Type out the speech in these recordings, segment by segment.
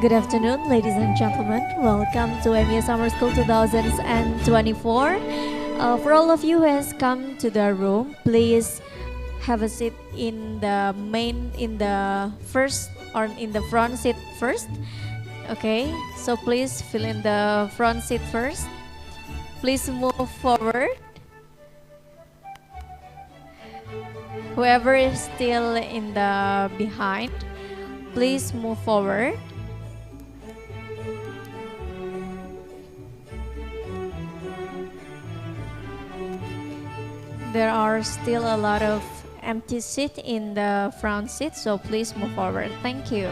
Good afternoon, ladies and gentlemen. Welcome to UMY Summer School 2024. For all of you who has come to the room, please have a seat in the first or in the front seat first. Okay, so please fill in the front seat first. Please move forward. Whoever is still in the behind, please move forward. There are still a lot of empty seats in the front seat, so please move forward. Thank you.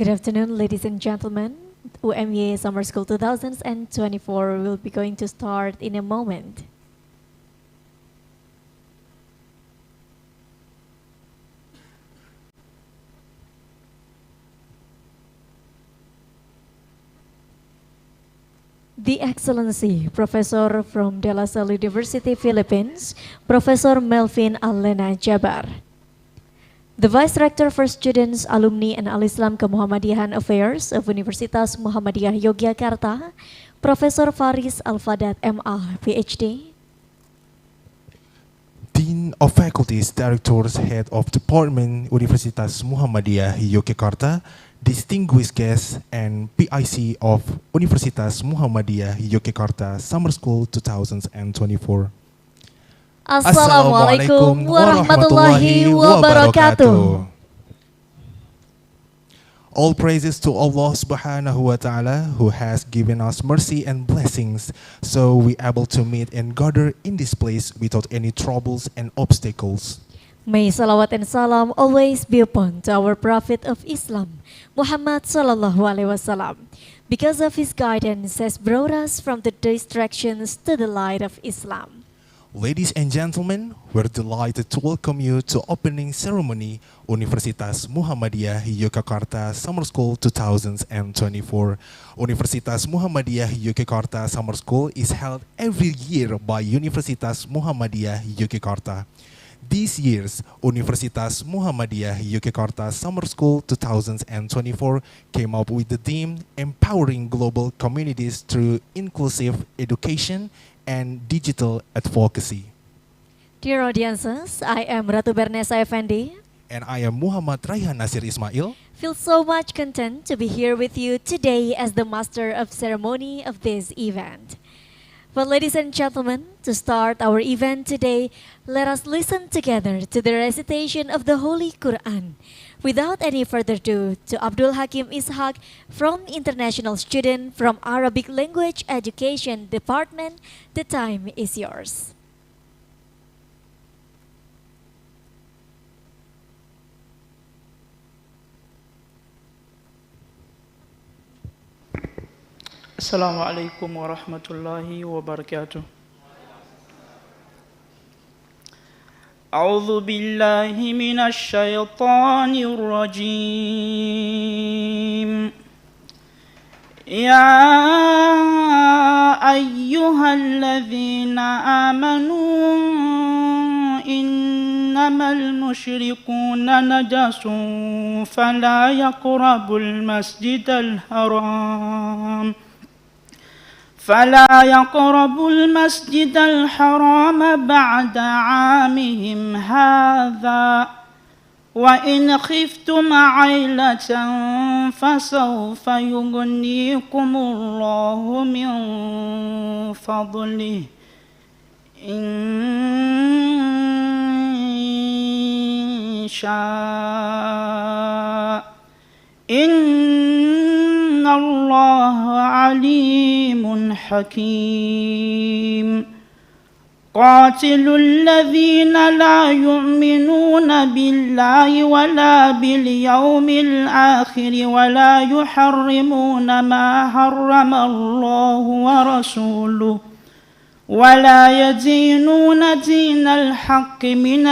Good afternoon, ladies and gentlemen. UMY Summer School 2024 will be going to start in a moment. The Excellency Professor from De La Salle University, Philippines, Professor Melvin Alena Jabar. The Vice Rector for Students, Alumni, and Al-Islam Kemuhammadiyahan Affairs of Universitas Muhammadiyah Yogyakarta, Professor Faris Al-Fadat MA, PhD. Dean of Faculties, Directors, Head of Department, Universitas Muhammadiyah Yogyakarta, distinguished guests, and PIC of Universitas Muhammadiyah Yogyakarta Summer School 2024. Assalamualaikum warahmatullahi wabarakatuh. All praises to Allah subhanahu wa ta'ala who has given us mercy and blessings so we able to meet and gather in this place without any troubles and obstacles. May salawat and salam always be upon to our Prophet of Islam, Muhammad sallallahu alaihi wasallam. Because of his guidance has brought us from the distractions to the light of Islam. Ladies and gentlemen, we're delighted to welcome you to opening ceremony Universitas Muhammadiyah Yogyakarta Summer School 2024. Universitas Muhammadiyah Yogyakarta Summer School is held every year by Universitas Muhammadiyah Yogyakarta. This year's Universitas Muhammadiyah Yogyakarta Summer School 2024 came up with the theme Empowering Global Communities Through Inclusive Education and Digital Advocacy. Dear audiences, I am Ratu Bernesa Effendi. And I am Muhammad Raihan Nasir Ismail. Feel so much content to be here with you today as the master of ceremony of this event. But ladies and gentlemen, to start our event today, let us listen together to the recitation of the Holy Quran. Without any further ado, to Abdul Hakim Ishaq from International Student from Arabic Language Education Department, the time is yours. Assalamualaikum warahmatullahi wabarakatuh. أعوذ بالله من الشيطان الرجيم. يا أيها الذين آمنوا إنما المشركون نجس فلا يقربوا المسجد الحرام بعد عامهم هذا وإن خفتم عيلة فسوف يغنيكم الله من فضله إن شاء إن الله عليم حكيم. قاتلوا الذين لا يؤمنون بالله ولا باليوم الآخر ولا يحرمون ما حرم الله ورسوله ولا يدينون دين الحق من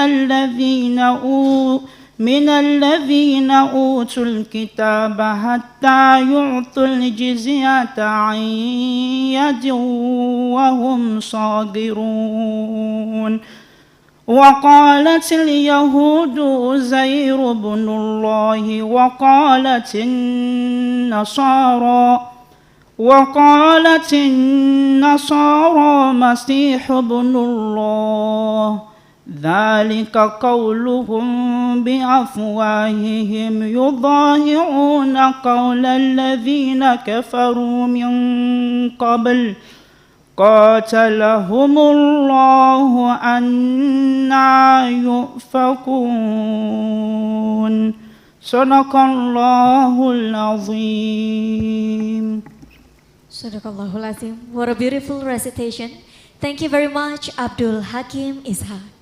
الذين أوتوا الكتاب حتى يعطوا الجزية عن يد وهم صاغرون. وقالت اليهود عزير بن الله وقالت النصارى مسيح بن الله. ذلك قولهم بأفواههم يضاهئون قول الذين كفروا من قبل قاتلهم الله أنى يؤفكون. صدق الله العظيم. Sadaqallahul Azim. What a beautiful recitation. Thank you very much, Abdul Hakim Ishaq.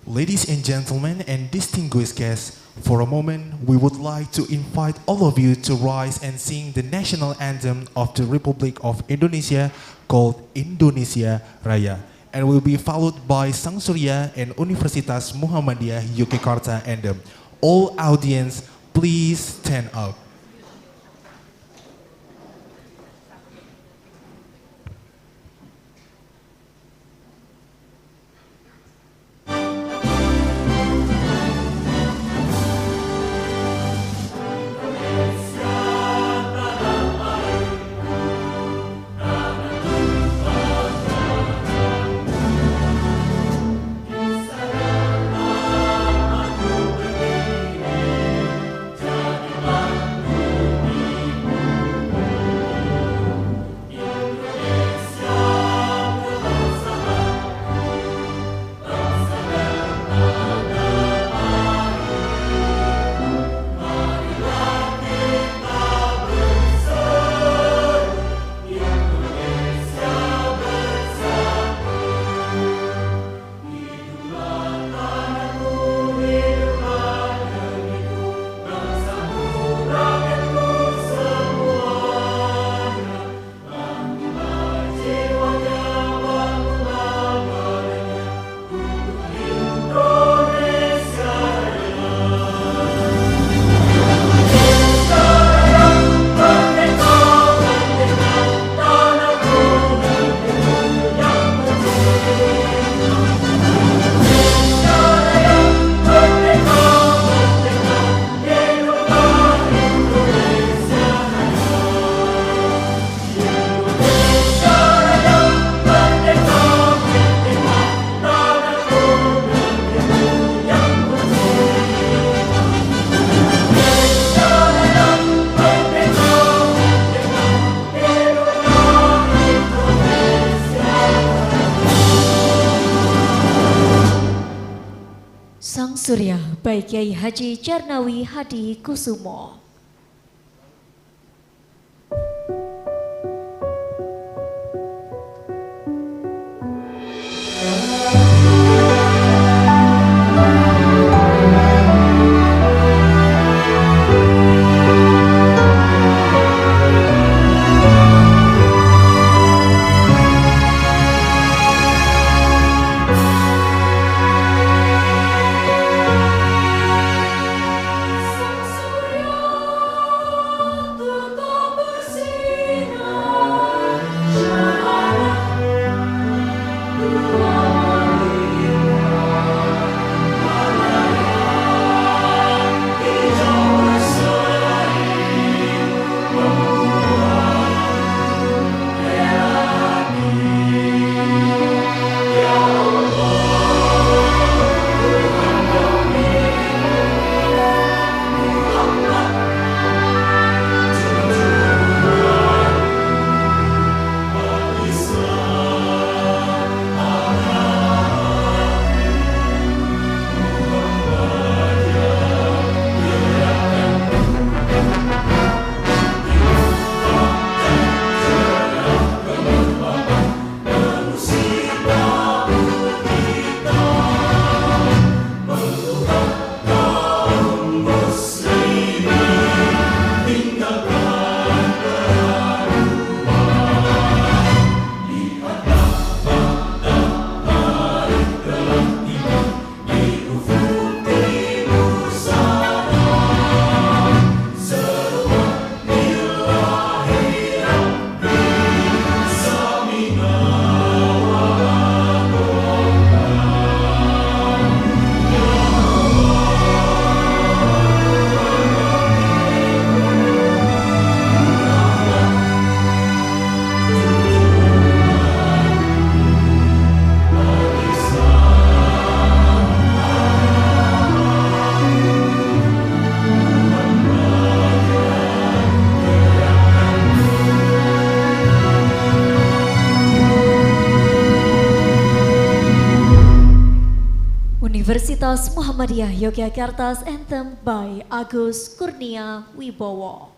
Ladies and gentlemen and distinguished guests, For a moment, we would like to invite all of you to rise and sing the national anthem of the Republic of Indonesia called Indonesia Raya, and will be followed by Sang Surya and Universitas Muhammadiyah Yogyakarta anthem. All audience, please stand up. Sang Surya by Kiai Haji Carnawi Hadi Kusumo. Universitas Muhammadiyah Yogyakarta's anthem by Agus Kurnia Wibowo.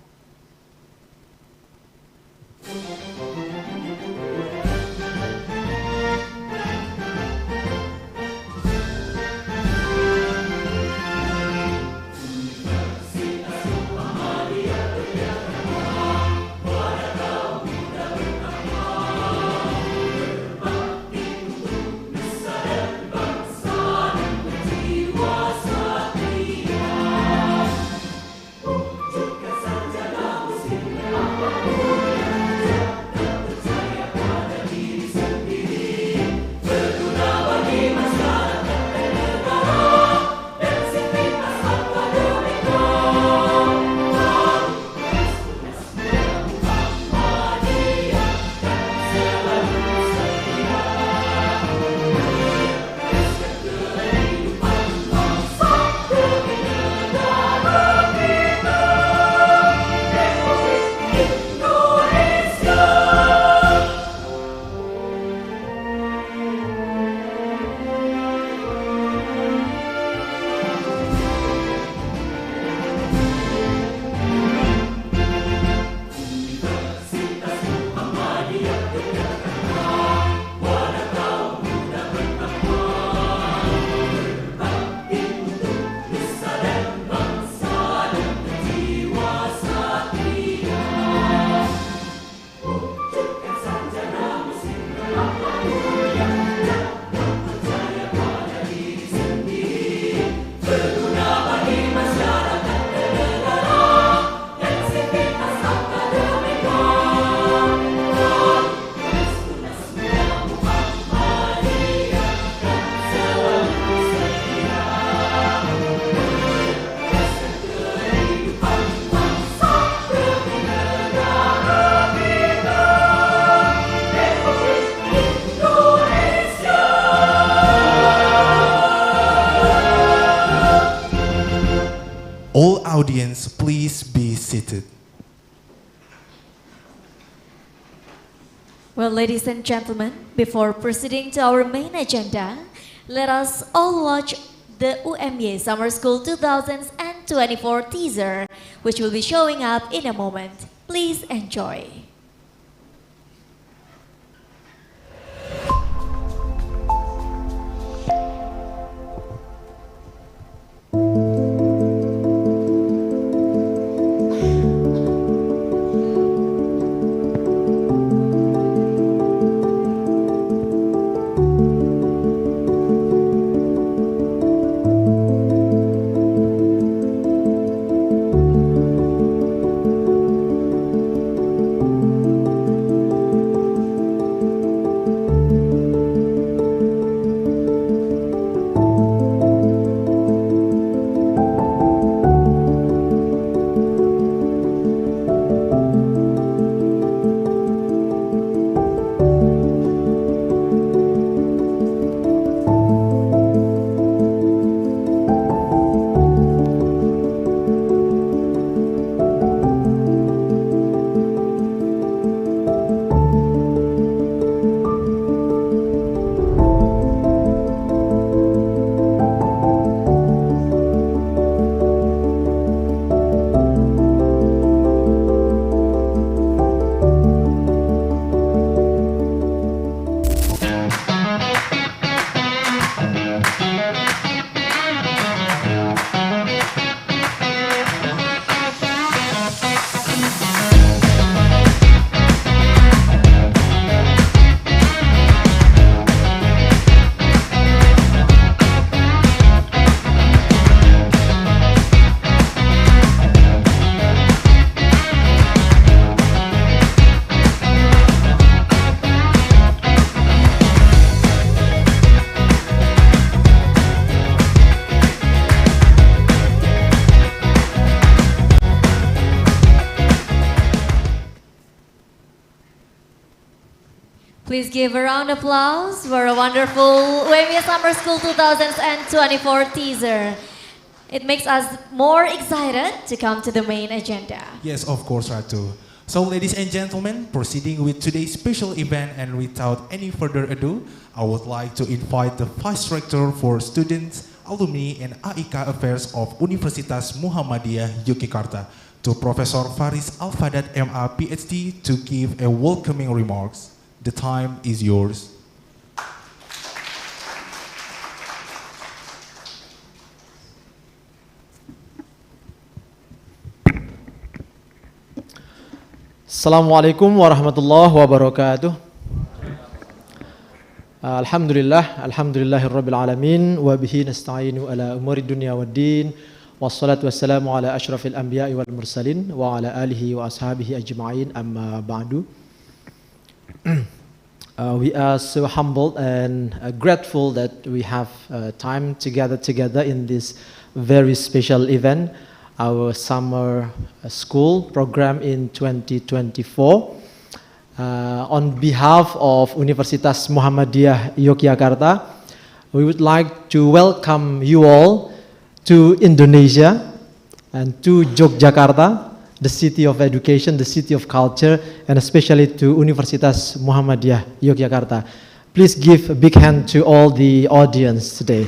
All audience, please be seated. Well, ladies and gentlemen, before proceeding to our main agenda, let us all watch the UMY Summer School 2024 teaser, which will be showing up in a moment. Please enjoy. Please give a round of applause for a wonderful UMY Summer School 2024 teaser. It makes us more excited to come to the main agenda. Yes, of course, Ratu. So, ladies and gentlemen, proceeding with today's special event and without any further ado, I would like to invite the Vice Rector for Students, Alumni, and AIK Affairs of Universitas Muhammadiyah Yogyakarta to Professor Faris Al-Fadat MA PhD to give a welcoming remarks. The time is yours. Assalamualaikum warahmatullahi wabarakatuh. Alhamdulillahirabbil alamin wa bihi nasta'inu ala umuri dunya waddin wassalatu wassalamu ala asyrafil anbiya'i wal mursalin wa ala alihi wa ashabihi ajma'in amma ba'du. We are so humbled and grateful that we have time together in this very special event, our summer school program in 2024. On behalf of Universitas Muhammadiyah Yogyakarta, we would like to welcome you all to Indonesia and to Yogyakarta, the city of education, the city of culture, and especially to Universitas Muhammadiyah Yogyakarta. Please give a big hand to all the audience today.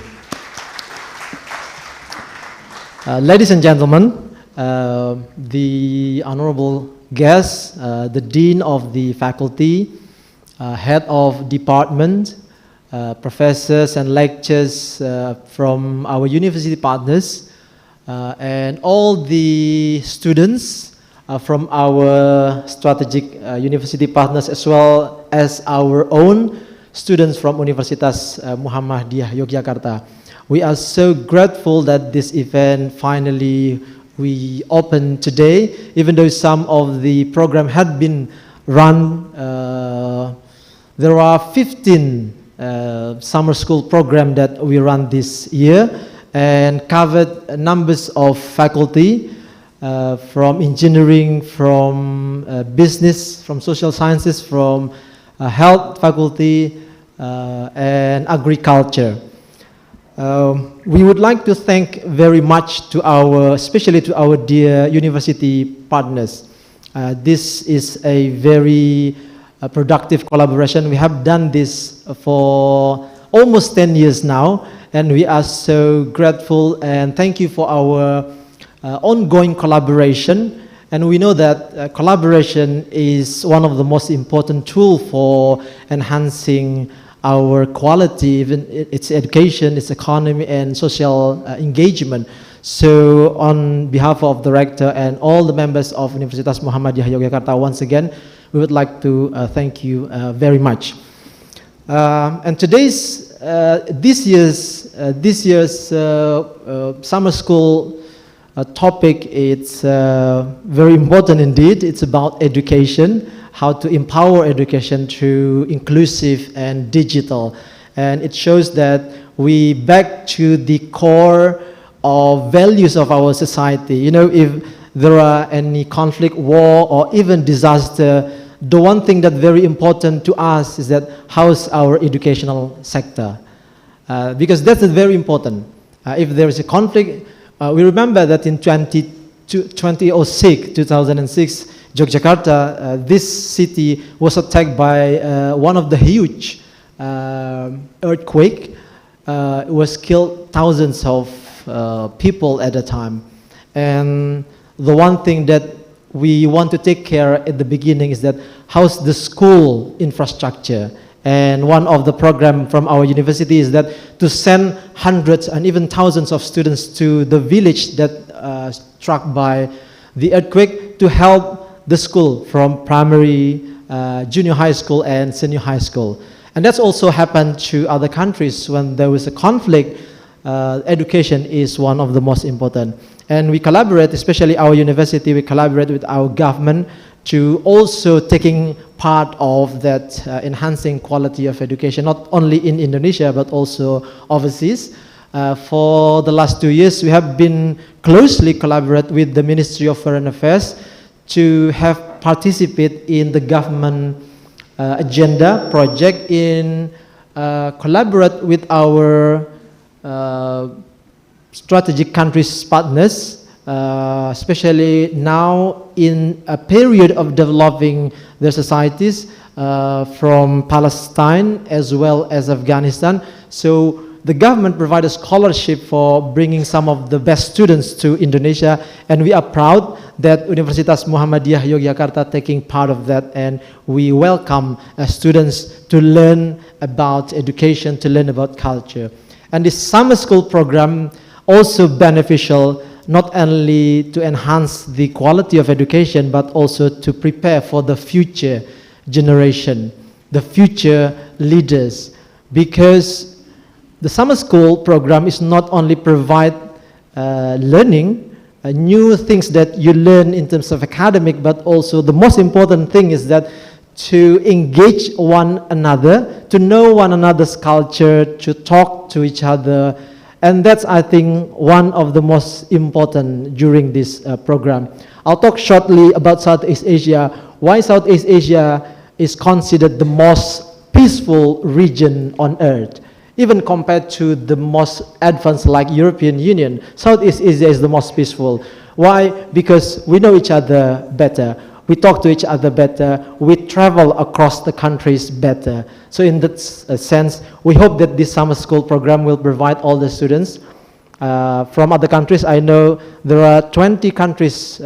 Ladies and gentlemen, the honorable guests, the dean of the faculty, head of department, professors and lecturers from our university partners, and all the students from our strategic university partners, as well as our own students from Universitas Muhammadiyah Yogyakarta. We are so grateful that this event finally we opened today, even though some of the program had been run. There are 15 summer school program that we run this year and covered numbers of faculty from engineering, from business, from social sciences, from health faculty, and agriculture. We would like to thank very much to especially to our dear university partners. This is a very productive collaboration. We have done this for almost 10 years now, and we are so grateful and thank you for our ongoing collaboration. And we know that collaboration is one of the most important tools for enhancing our quality, even its education, its economy, and social engagement. So on behalf of the rector and all the members of Universitas Muhammadiyah Yogyakarta, once again, we would like to thank you very much. And this year's summer school topic, it's very important indeed. It's about education, how to empower education through inclusive and digital. And it shows that we back to the core of values of our society. You know, if there are any conflict, war, or even disaster, the one thing that's very important to us is that how's our educational sector? Because that's very important. If there is a conflict, we remember that in 2006, Yogyakarta, this city was attacked by one of the huge earthquake. It was killed thousands of people at the time. And the one thing that we want to take care at the beginning is that how's the school infrastructure. And one of the program from our university is that to send hundreds and even thousands of students to the village that struck by the earthquake to help the school from primary, junior high school and senior high school. And that's also happened to other countries when there was a conflict. Education is one of the most important. And we collaborate, especially our university, we collaborate with our government to also taking part of that enhancing quality of education, not only in Indonesia, but also overseas. For the last 2 years, we have been closely collaborate with the Ministry of Foreign Affairs to have participate in the government agenda project in collaborate with our strategic countries partners, especially now in a period of developing their societies from Palestine as well as Afghanistan. So the government provided scholarship for bringing some of the best students to Indonesia, and we are proud that Universitas Muhammadiyah Yogyakarta taking part of that, and we welcome students to learn about education, to learn about culture. And this summer school program also beneficial not only to enhance the quality of education, but also to prepare for the future generation, the future leaders. Because the summer school program is not only provide learning, new things that you learn in terms of academic, but also the most important thing is that to engage one another, to know one another's culture, to talk to each other. And that's, I think, one of the most important during this program. I'll talk shortly about Southeast Asia, why Southeast Asia is considered the most peaceful region on earth. Even compared to the most advanced like European Union, Southeast Asia is the most peaceful. Why? Because we know each other better. We talk to each other better. We travel across the countries better. So in that sense, we hope that this summer school program will provide all the students from other countries. I know there are 20 countries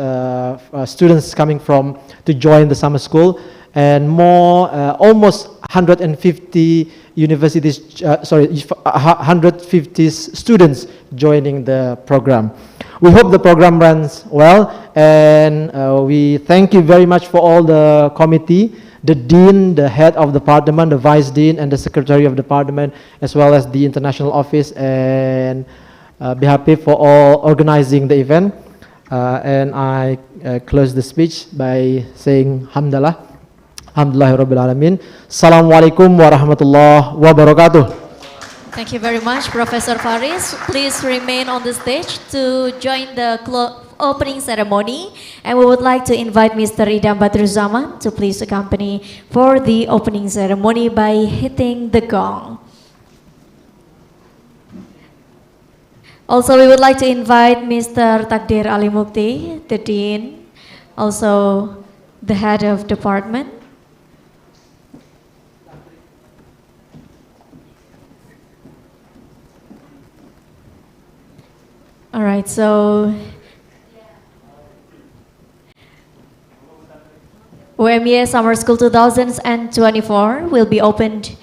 students coming from to join the summer school, and more almost 150 universities, 150 students joining the program. We hope the program runs well, and we thank you very much for all the committee the dean, the head of the department, the vice dean, and the secretary of the department, as well as the international office, and be happy for all organizing the event. And I close the speech by saying Alhamdulillah, Alhamdulillahirabbil alamin. Assalamualaikum warahmatullahi wabarakatuh. Thank you very much, Professor Faris. Please remain on the stage to join the opening ceremony. And we would like to invite Mr. Idam Badruzaman to please accompany for the opening ceremony by hitting the gong. Also, we would like to invite Mr. Takdir Ali Mukti, the Dean, also the head of department. All right, so UMY Summer School 2024 will be opened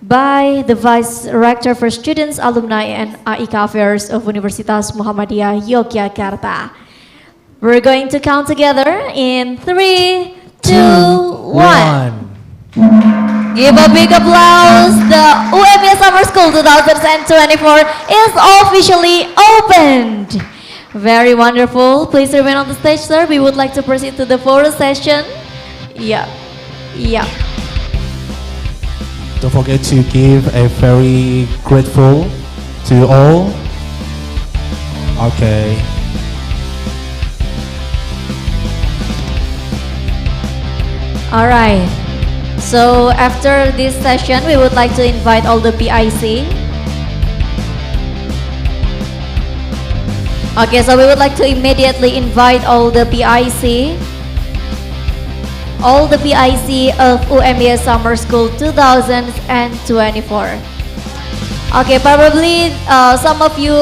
by the Vice Rector for Students, Alumni, and AIK Affairs of Universitas Muhammadiyah Yogyakarta. We're going to count together in 3, 2, 1. Give a big applause. The UMY Summer School 2024 is officially opened. Very wonderful. Please remain on the stage, sir. We would like to proceed to the photo session. Yeah. Don't forget to give a very grateful to all. Okay. All right. So after this session, we would like to invite all the PIC. Okay, so we would like to immediately invite all the PIC. All the PIC of UMY Summer School 2024. Okay, probably some of you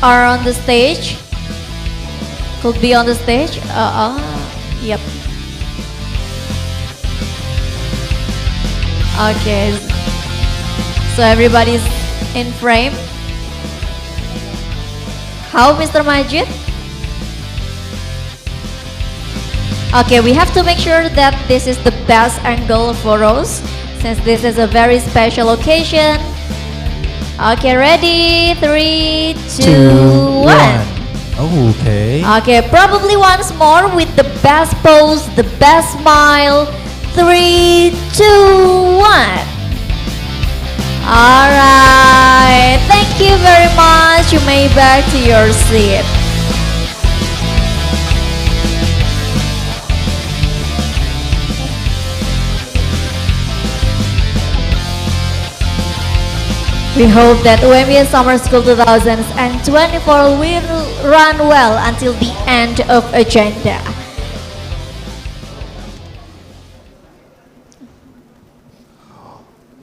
are on the stage. Could be on the stage. Yep. Okay, so everybody's in frame. How, Mr. Majid? Okay, we have to make sure that this is the best angle for us, since this is a very special occasion. Okay, ready? 3, 2, 1. Okay. Okay, probably once more with the best pose, the best smile. 3, 2, 1. All right. Thank you very much. You may back to your seat. We hope that UMY Summer School 2024 will run well until the end of agenda.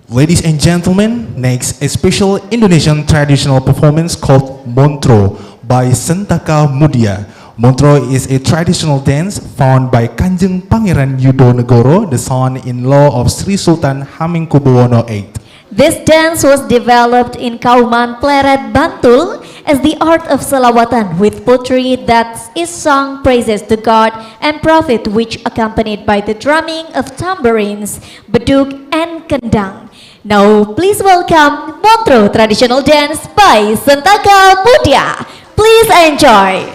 Ladies and gentlemen, next a special Indonesian traditional performance called Montro by Sentaka Mudia. Montro is a traditional dance found by Kanjeng Pangeran Yudonegoro, the son-in-law of Sri Sultan Hamengkubuwono VIII. This dance was developed in Kauman Pleret, Bantul as the art of selawatan with poetry that is sung praises to God and Prophet, which accompanied by the drumming of tambourines, beduk, and kendang. Now please welcome Montro traditional dance by Sentaka Mudia. Please enjoy.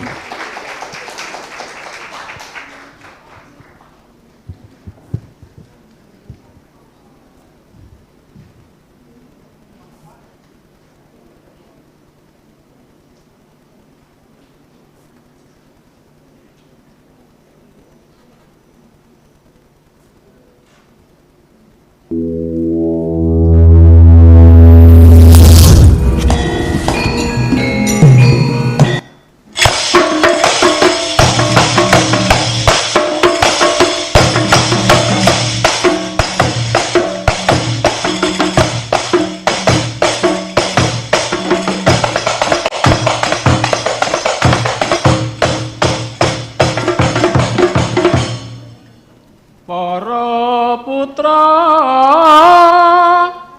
Para putra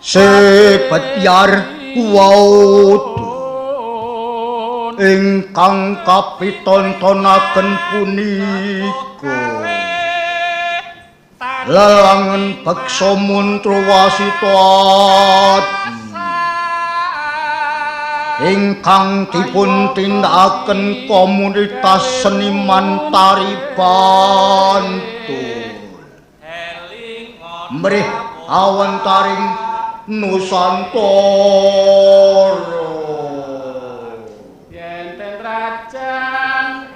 Sepetyar wautu ingkang kapitontonaken punika lelangen beksa mantra wasita ingkang dipun tindakaken komunitas seniman tari Bantul mrih awantaring Nusantara Yenten rajan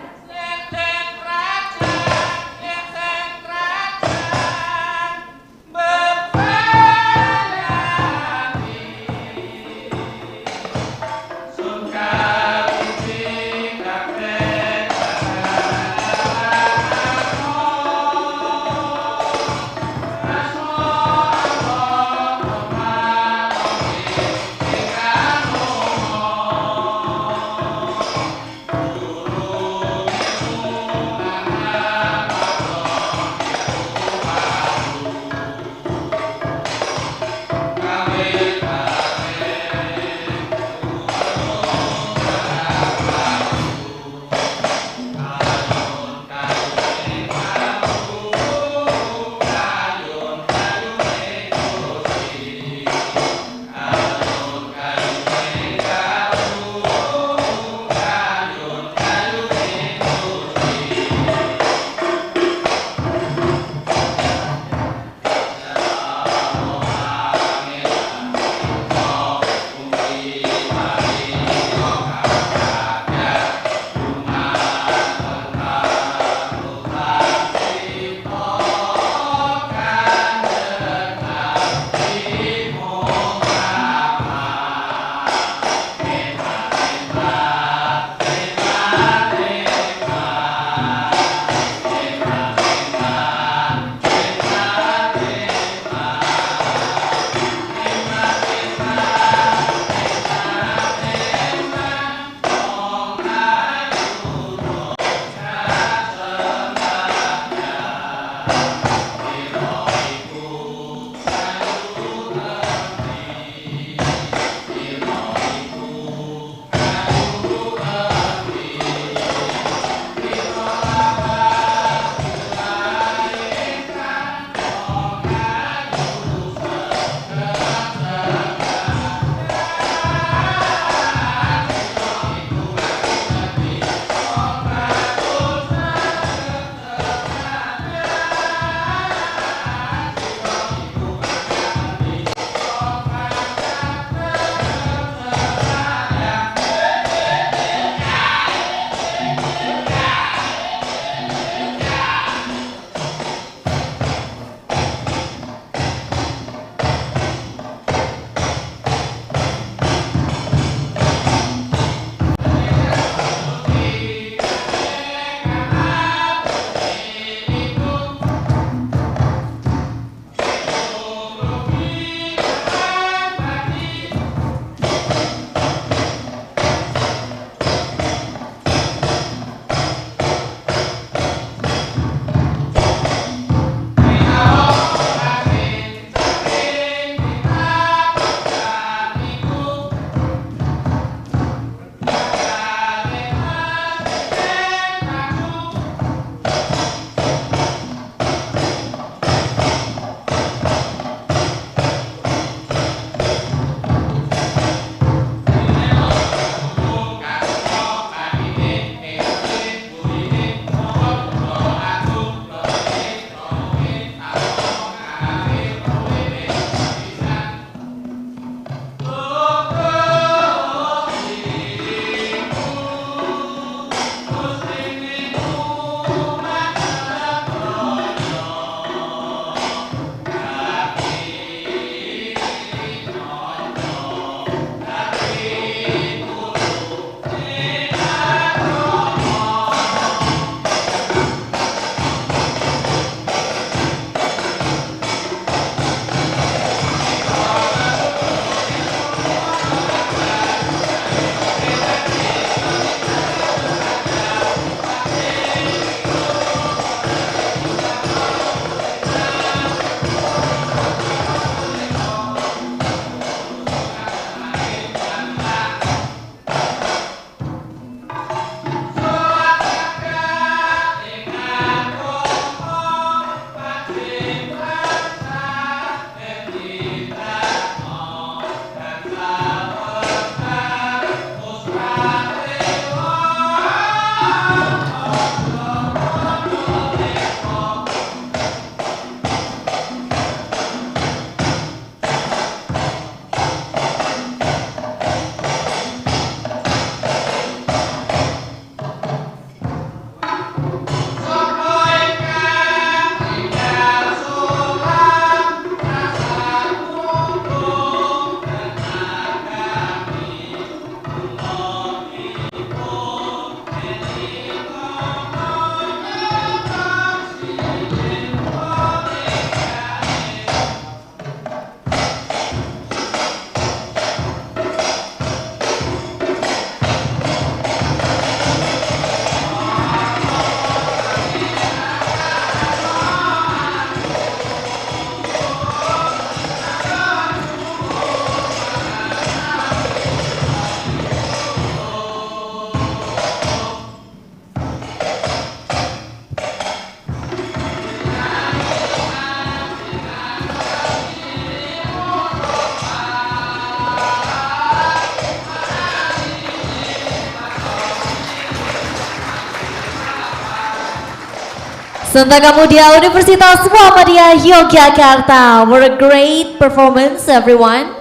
Sentaka Muda Universitas Muhammadiyah Yogyakarta. What a great performance, everyone.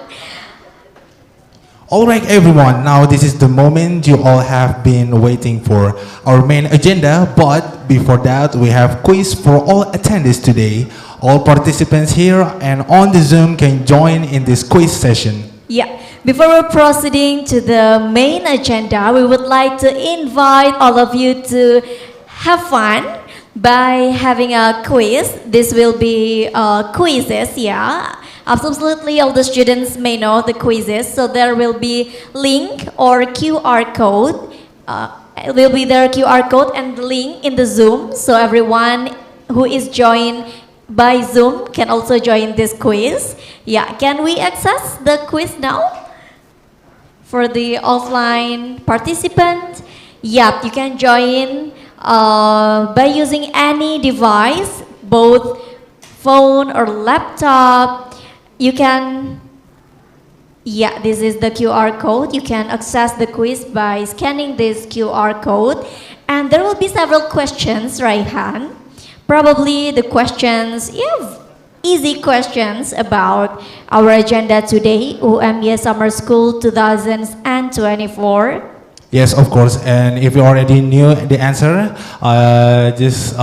Alright everyone, now this is the moment you all have been waiting for, our main agenda, but before that we have quiz for all attendees today. All participants here and on the Zoom can join in this quiz session. Yeah, before we're proceeding to the main agenda, we would like to invite all of you to have fun by having a quiz. This will be quizzes, yeah. Absolutely, all the students may know the quizzes. So there will be link or QR code. It will be their QR code and link in the Zoom. So everyone who is joined by Zoom can also join this quiz. Yeah, can we access the quiz now? For the offline participant, yeah, you can join by using any device, both phone or laptop. You can, yeah, this is the QR code. You can access the quiz by scanning this QR code. And there will be several questions, Raihan. Probably the questions, yeah, easy questions about our agenda today, UMY Summer School 2024. Yes, of course, and if you already knew the answer, just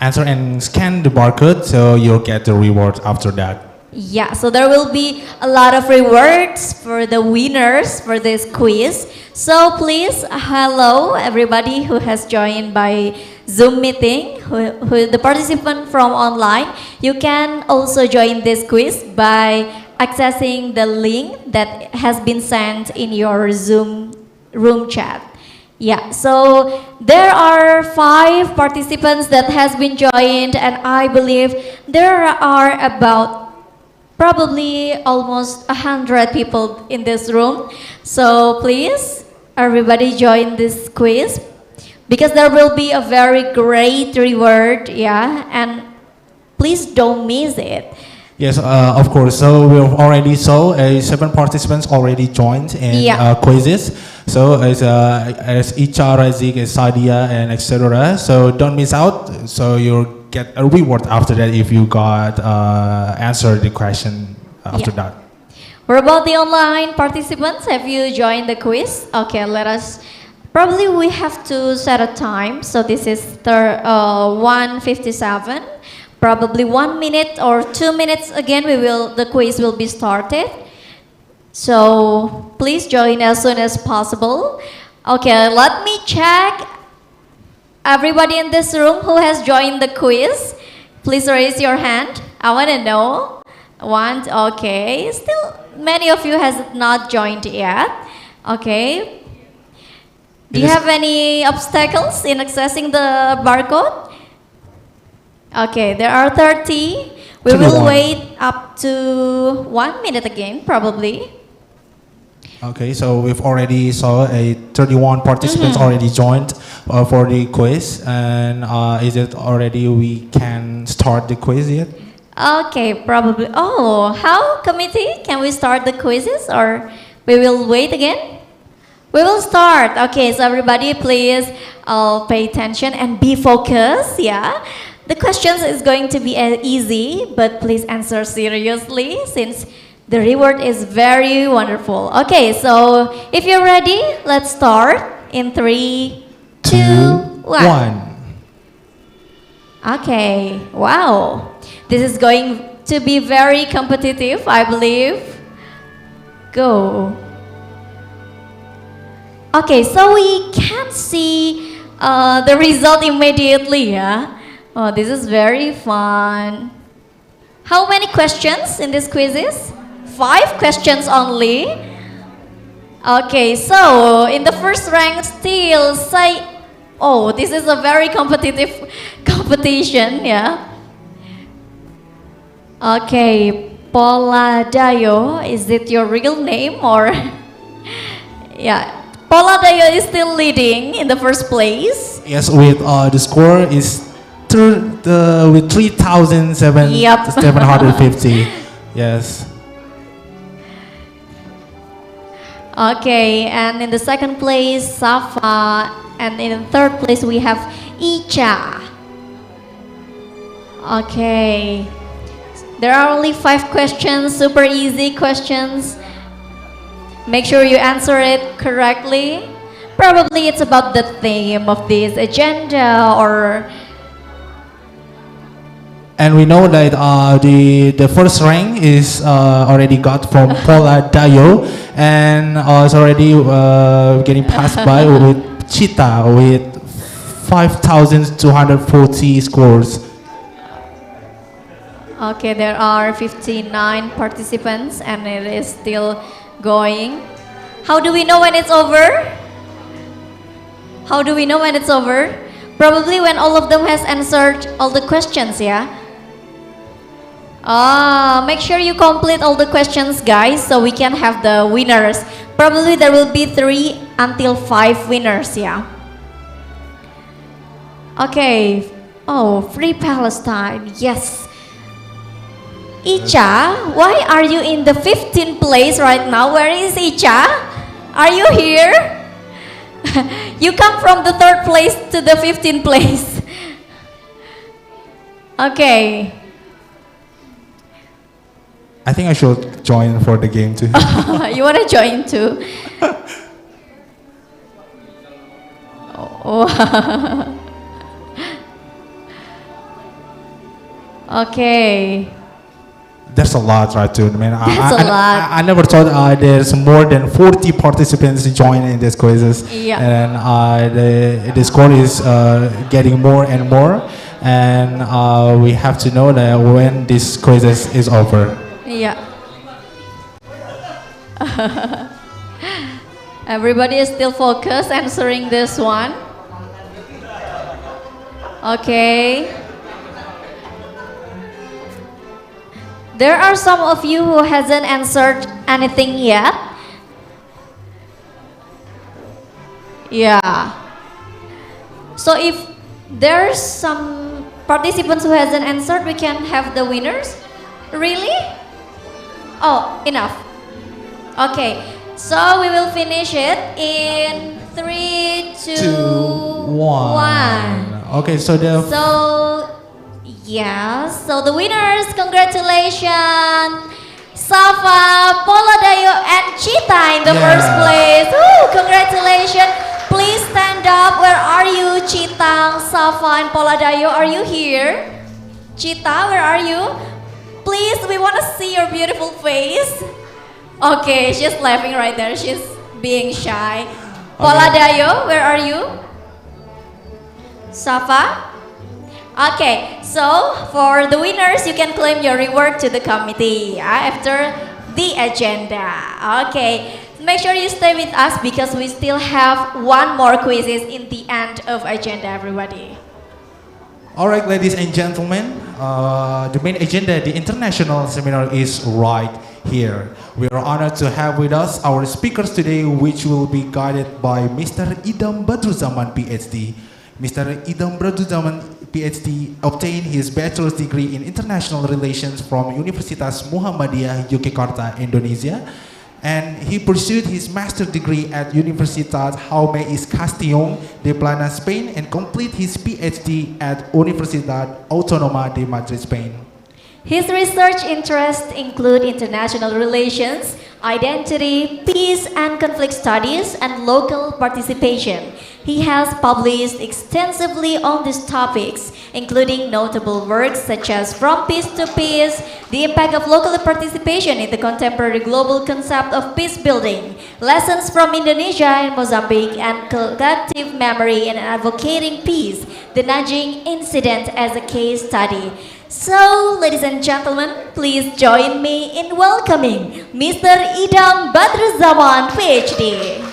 answer and scan the barcode so you'll get the reward after that. Yeah, so there will be a lot of rewards for the winners for this quiz. So please, hello everybody who has joined by Zoom meeting, who the participant from online. You can also join this quiz by accessing the link that has been sent in your Zoom room chat. Yeah, so there are 5 participants that has been joined, and I believe there are about probably almost 100 people in this room. So please, everybody join this quiz because there will be a very great reward, yeah, and please don't miss it. Yes, of course. So we already saw 7 participants already joined in quizzes. So as Icha, Razik, Sadia, and etc. So don't miss out. So you'll get a reward after that if you got answered the question after that. What about the online participants? Have you joined the quiz? Okay, let us. Probably we have to set a time. So this is 1:57. Probably 1 minute or 2 minutes again. The quiz will be started. So please join as soon as possible. Okay, let me check. Everybody in this room who has joined the quiz, please raise your hand. I want to know. Okay. Still, many of you has not joined yet. Okay. Do you have any obstacles in accessing the barcode? Okay, there are 30. We will wait up to 1 minute again, probably. Okay, so we've already saw 31 participants already joined for the quiz, and is it already we can start the quiz yet? Okay, probably. Oh, how committee? Can we start the quizzes or we will wait again? We will start. Okay, so everybody please pay attention and be focused, yeah. The questions is going to be easy, but please answer seriously since the reward is very wonderful. Okay, so if you're ready, let's start in 3, 2, 1. Okay, wow. This is going to be very competitive, I believe. Go. Okay, so we can see the result immediately, yeah? Oh, this is very fun. How many questions in this quizzes? 5 questions only. Okay, so in the first rank still say, oh, this is a very competitive competition, yeah. Okay, Poladayo, is it your real name or? Yeah, Poladayo is still leading in the first place. Yes, with the score is with 3,750. Yes. Okay, and in the second place, Safa, and in the third place we have Icha. Okay. There are only 5 questions, super easy questions. Make sure you answer it correctly. Probably it's about the theme of this agenda or... And we know that the first rank is already got from Paula Dayo, and it's already getting passed by with Chita with 5,240 scores. Okay, there are 59 participants and it is still going. How do we know when it's over? How do we know when it's over? Probably when all of them has answered all the questions, yeah? Make sure you complete all the questions, guys, so we can have the winners. Probably there will be 3 until 5 winners, yeah? Okay. Oh, Free Palestine, yes. Icha, why are you in the 15th place right now? Where is Icha? Are you here? You come from the 3rd place to the 15th place. Okay. I think I should join for the game too. You want to join too? Oh. Okay. There's a lot, right? Too. I mean, That's a lot. I never thought there's more than 40 participants joining these quizzes, Yeah. and the score is getting more and more, and we have to know that when this quizzes is over. Yeah. Everybody is still focused answering this one. Okay. There are some of you who hasn't answered anything yet. Yeah. So if there's some participants who hasn't answered, we can have the winners. Really? Oh, enough. Okay. So we will finish it in 3, 2, 1. Okay, so the So the winners, congratulations, Safa, Poladayo, and Chita in the first place. Woo, congratulations. Please stand up. Where are you, Chita, Safa, and Poladayo? Are you here? Chita, where are you? Please, we want to see your beautiful face. Okay, she's laughing right there. She's being shy. Poladayo, where are you? Safa? Okay, so for the winners, you can claim your reward to the committee after the agenda. Okay, make sure you stay with us because we still have 1 more quizzes in the end of agenda, everybody. All right, ladies and gentlemen, the main agenda, the international seminar is right here. We are honored to have with us our speakers today, which will be guided by Mr. Idam Badruzaman, PhD. Mr. Idam Badruzaman, PhD, obtained his bachelor's degree in international relations from Universitas Muhammadiyah Yogyakarta, Indonesia, and he pursued his master's degree at Universitat Jaume I Castellón de Plana, Spain, and complete his PhD at Universidad Autónoma de Madrid, Spain. His research interests include international relations, identity, peace and conflict studies, and local participation. He has published extensively on these topics, including notable works such as From Peace to Peace, The Impact of Local Participation in the Contemporary Global Concept of Peace Building, Lessons from Indonesia and Mozambique, and Collective Memory in Advocating Peace, The Nudging Incident as a Case Study. So, ladies and gentlemen, please join me in welcoming Mr. Idam Badruzaman, PhD.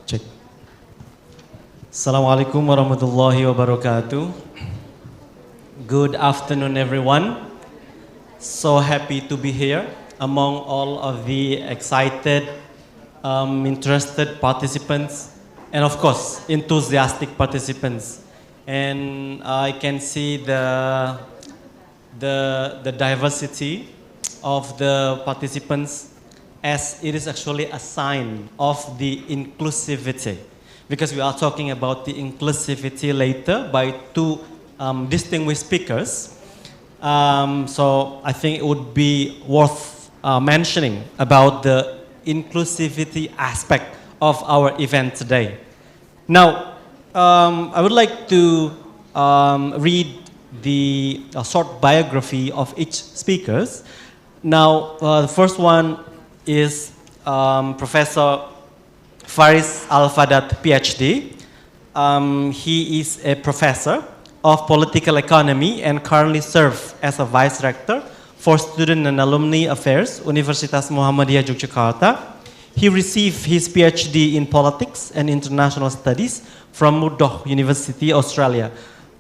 Check. Assalamualaikum warahmatullahi wabarakatuh. Good afternoon, everyone. So happy to be here among all of the excited, interested participants, and of course, enthusiastic participants. And I can see the diversity of the participants as it is actually a sign of the inclusivity, because we are talking about the inclusivity later by two distinguished speakers. So I think it would be worth mentioning about the inclusivity aspect of our event today. Now, I would like to read the short biography of each speakers. Now, the first one is Professor Faris Al-Fadat, PhD. He is a professor of political economy and currently serves as a vice rector for student and alumni affairs, Universitas Muhammadiyah Yogyakarta. He received his PhD in politics and international studies from Murdoch University, Australia.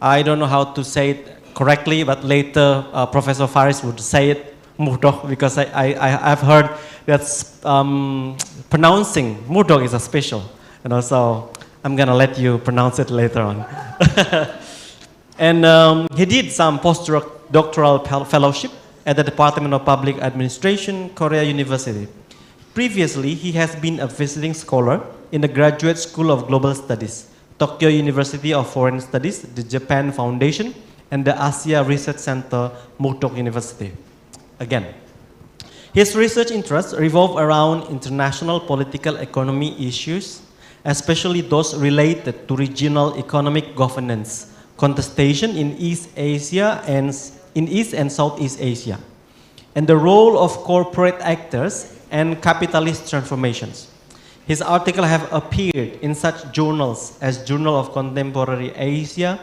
I don't know how to say it correctly, but later Professor Faris would say it Murdoch, because I've heard that pronouncing Murdoch is a special, so I'm gonna let you pronounce it later on. And he did some postdoctoral fellowship at the Department of Public Administration, Korea University. Previously, he has been a visiting scholar in the Graduate School of Global Studies, Tokyo University of Foreign Studies, the Japan Foundation, and the Asia Research Center, Murdoch University. Again, his research interests revolve around international political economy issues, especially those related to regional economic governance, contestation in East Asia and in East and Southeast Asia, and the role of corporate actors and capitalist transformations. His articles have appeared in such journals as Journal of Contemporary Asia,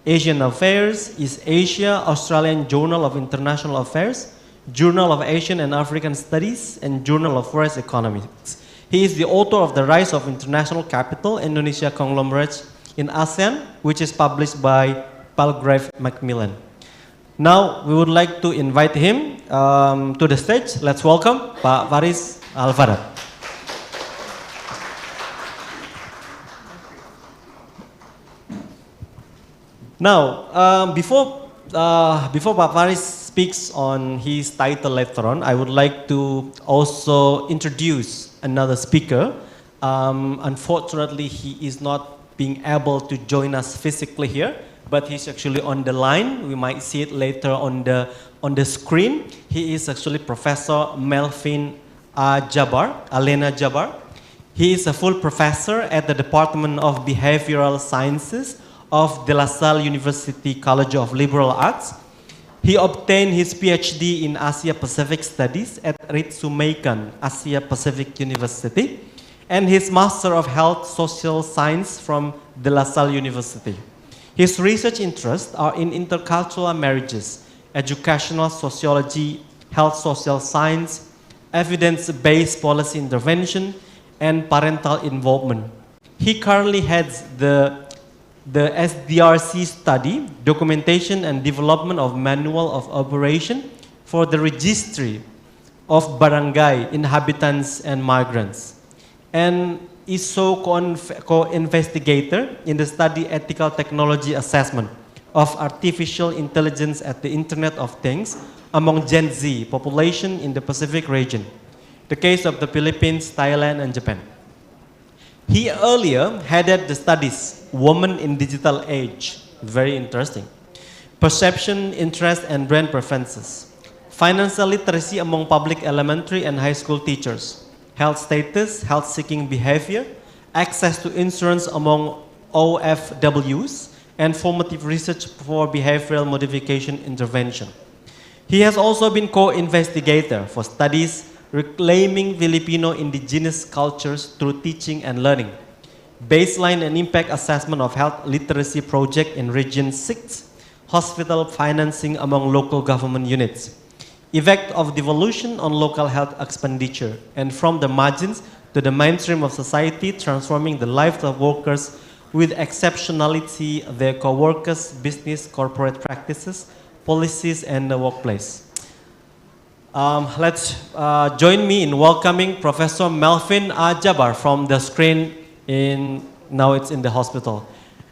Asian Affairs, East Asia, Australian Journal of International Affairs, Journal of Asian and African Studies, and Journal of Forest Economics. He is the author of The Rise of International Capital, Indonesia Conglomerates in ASEAN, which is published by Palgrave Macmillan. Now, we would like to invite him to the stage. Let's welcome Pak Faris Al-Fadat. Now, before Pak Faris speaks on his title later on, I would like to also introduce another speaker. Unfortunately, he is not being able to join us physically here, but he's actually on the line. We might see it later on the screen. He is actually Professor Melvin Alena Jabar. He is a full professor at the Department of Behavioral Sciences of De La Salle University College of Liberal Arts. He obtained his PhD in Asia Pacific Studies at Ritsumeikan Asia Pacific University, and his Master of Health Social Science from De La Salle University. His research interests are in intercultural marriages, educational sociology, health social science, evidence-based policy intervention, and parental involvement. He currently heads the SDRC study, documentation and development of manual of operation for the registry of barangay inhabitants and migrants, and is so co-investigator in the study ethical technology assessment of artificial intelligence at the Internet of Things among Gen Z population in the Pacific region, the case of the Philippines, Thailand, and Japan. He earlier headed the studies Women in Digital Age, very interesting, perception, interest, and brand preferences, financial literacy among public elementary and high school teachers, health status, health-seeking behavior, access to insurance among OFWs, and formative research for behavioral modification intervention. He has also been co-investigator for studies reclaiming Filipino indigenous cultures through teaching and learning, baseline and impact assessment of health literacy project in Region 6, hospital financing among local government units, effect of devolution on local health expenditure, and from the margins to the mainstream of society, transforming the lives of workers with exceptionality, their co-workers, business, corporate practices, policies, and the workplace. Let's join me in welcoming Professor Melvin Jabar from the screen. Now it's in the hospital.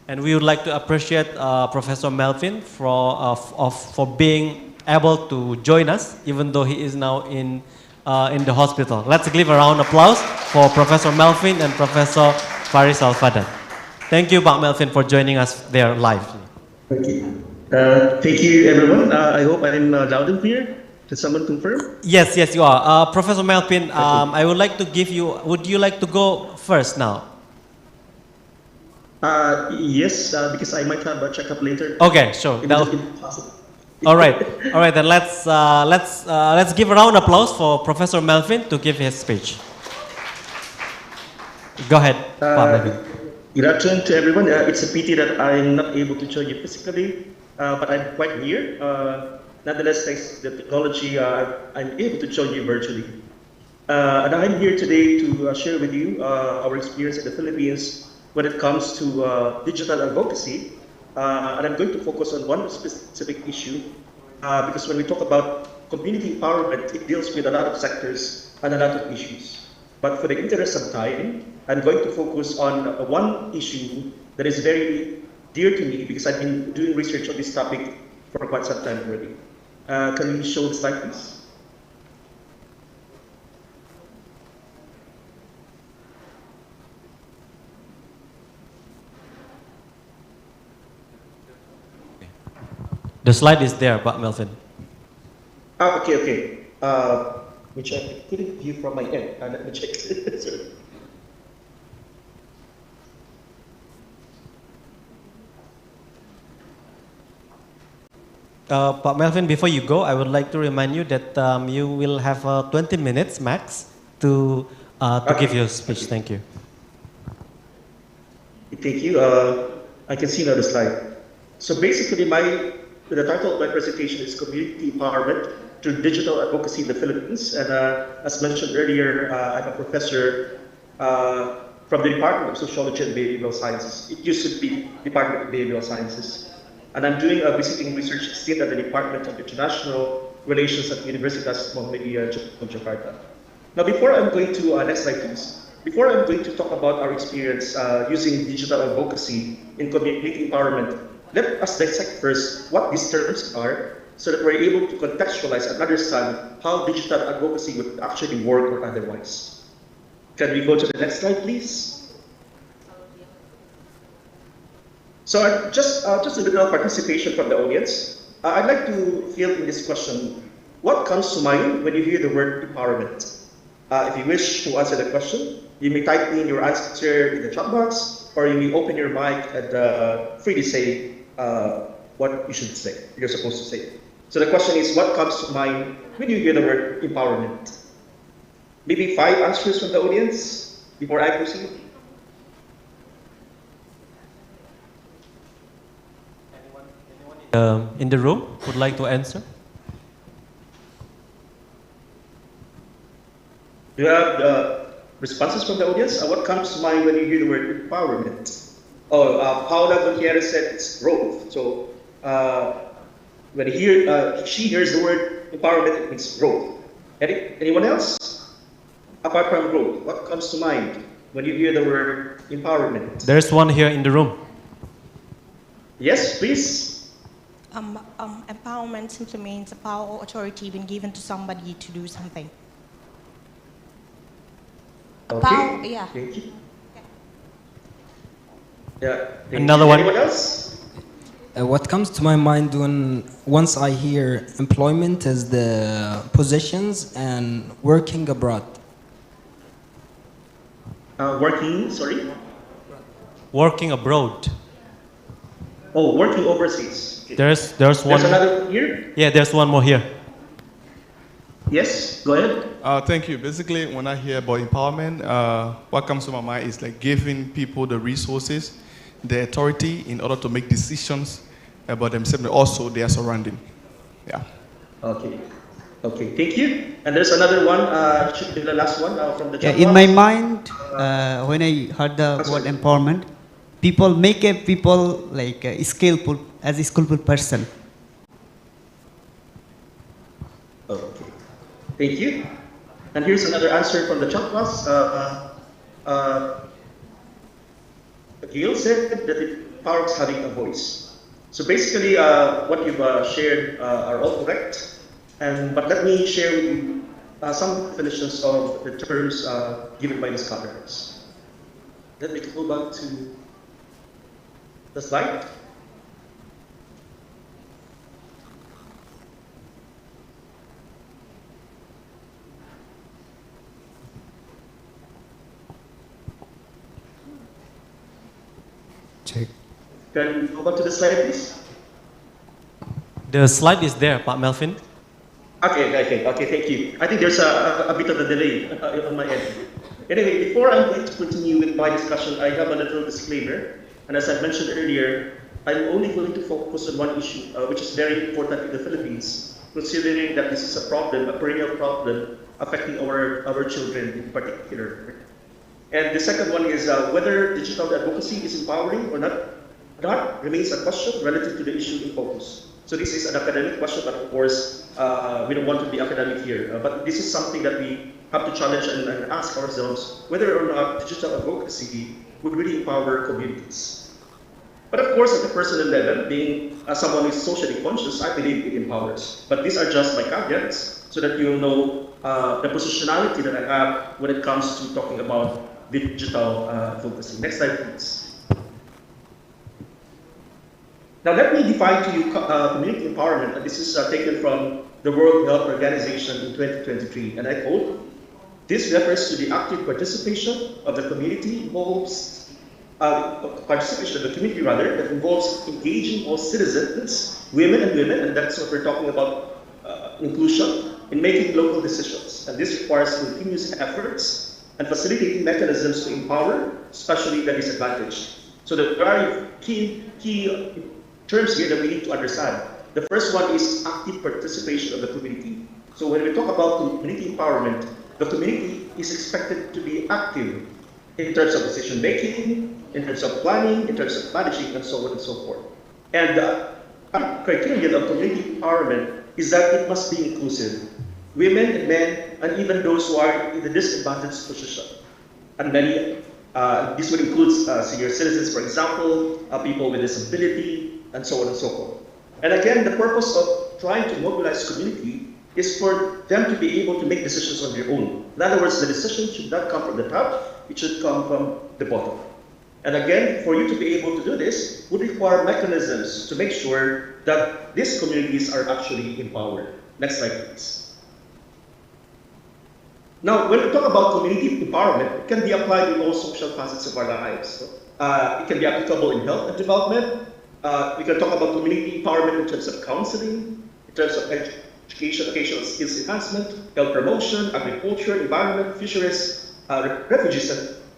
And we would like to appreciate Professor Melvin for being able to join us, even though he is now in the hospital. Let's give a round of applause for Professor Melvin and Professor Faris Al-Fadad. Thank you, Pak Melvin, for joining us there live. Okay. Thank you, everyone. I hope I'm loud and clear. Can someone confirm? Yes, you are. Professor Melvin, I would like to give you, would you like to go first now? Yes, because I might have a checkup later. Okay, sure. If it's possible. All right. Then let's give a round of applause for Professor Melvin to give his speech. Go ahead, Pak Melvin. Good afternoon to everyone. It's a pity that I'm not able to join you physically, but I'm quite here. Nonetheless, thanks to the technology, I'm able to join you virtually. And I'm here today to share with you our experience in the Philippines when it comes to digital advocacy. And I'm going to focus on one specific issue because when we talk about community empowerment, it deals with a lot of sectors and a lot of issues. But for the interest of time, I'm going to focus on one issue that is very dear to me because I've been doing research on this topic for quite some time already. Can we show the slide, please? The slide is there, Pak Melvin. Okay. Which I couldn't view from my end. Let me check. Sorry. Pak Melvin, before you go, I would like to remind you that you will have 20 minutes max to give your speech. Thank you. Thank you. I can see now the slide. So basically, the title of my presentation is Community Empowerment through Digital Advocacy in the Philippines. And as mentioned earlier, I'm a professor from the Department of Sociology and Behavioral Sciences. It used to be Department of Behavioral Sciences. And I'm doing a visiting research stint at the Department of International Relations at Universitas Muhammadiyah Jakarta. Now, before I'm going to, next slide please. Before I'm going to talk about our experience using digital advocacy in community empowerment, let us dissect first what these terms are so that we're able to contextualize and understand how digital advocacy would actually work or otherwise. Can we go to the next slide, please? So just a little participation from the audience. I'd like to field in this question. What comes to mind when you hear the word empowerment? If you wish to answer the question, you may type in your answer in the chat box, or you may open your mic and freely say what you should say, you're supposed to say. So the question is, what comes to mind when you hear the word empowerment? Maybe 5 answers from the audience before I proceed. In the room would like to answer? Do you have responses from the audience? What comes to mind when you hear the word empowerment? Paula Gutierrez said it's growth. So when she hears the word empowerment, it means growth. Anyone else? Apart from growth, what comes to mind when you hear the word empowerment? There's one here in the room. Yes, please. Empowerment simply means a power or authority being given to somebody to do something. Okay. Yeah. Thank you. Yeah. Another one. Anyone else? What comes to my mind once I hear employment is the positions and working abroad. Sorry? Working abroad. Oh, working overseas. Okay. There's one. There's another here? Yeah, there's one more here. Yes, go ahead. Thank you. Basically, when I hear about empowerment, what comes to my mind is like giving people the resources, the authority in order to make decisions about themselves and also their surrounding. Yeah. Okay. Thank you. And there's another one. Should be the last one from the. Yeah, in my mind, when I heard the word empowerment, people make a people like a skillful as a skillful person. Okay. Thank you. And here's another answer from the chat box. Gail said that it empowers having a voice. So basically, what you've shared are all correct, but let me share with you some definitions of the terms given by the scholars. Let me go back to the slide. Check. Can you go back to the slide, please? The slide is there, Pak Melvin. Okay, thank you. I think there's a bit of a delay on my end. Anyway, before I'm going to continue with my discussion, I have a little disclaimer. And as I mentioned earlier, I'm only going to focus on one issue, which is very important in the Philippines, considering that this is a problem, a perennial problem, affecting our children in particular. And the second one is whether digital advocacy is empowering or not remains a question relative to the issue in focus. So this is an academic question, but of course, we don't want to be academic here. But this is something that we have to challenge and ask ourselves whether or not digital advocacy would really empower communities. But of course, at the personal level, being someone who is socially conscious, I believe it empowers. But these are just my caveats so that you know the positionality that I have when it comes to talking about digital advocacy. Next slide, please. Now let me define to you community empowerment, and this is taken from the World Health Organization in 2023, and I quote, "This refers to the active participation of the community that involves engaging all citizens, women, and that's what we're talking about, inclusion, in making local decisions. And this requires continuous efforts and facilitating mechanisms to empower, especially the disadvantaged." So the very key terms here that we need to understand. The first one is active participation of the community. So when we talk about community empowerment, the community is expected to be active in terms of decision making, in terms of planning, in terms of managing, and so on and so forth. And the criterion of community empowerment is that it must be inclusive. Women and men, and even those who are in the disadvantaged position. And many, this would include senior citizens, for example, people with disability, and so on and so forth. And again, the purpose of trying to mobilize community is for them to be able to make decisions on their own. In other words, the decision should not come from the top, it should come from the bottom. And again, for you to be able to do this would require mechanisms to make sure that these communities are actually empowered. Next slide, please. Now, when we talk about community empowerment, it can be applied in all social facets of our lives. It can be applicable in health and development. We can talk about community empowerment in terms of counseling, in terms of education, vocational skills enhancement, health promotion, agriculture, environment, fisheries, refugees,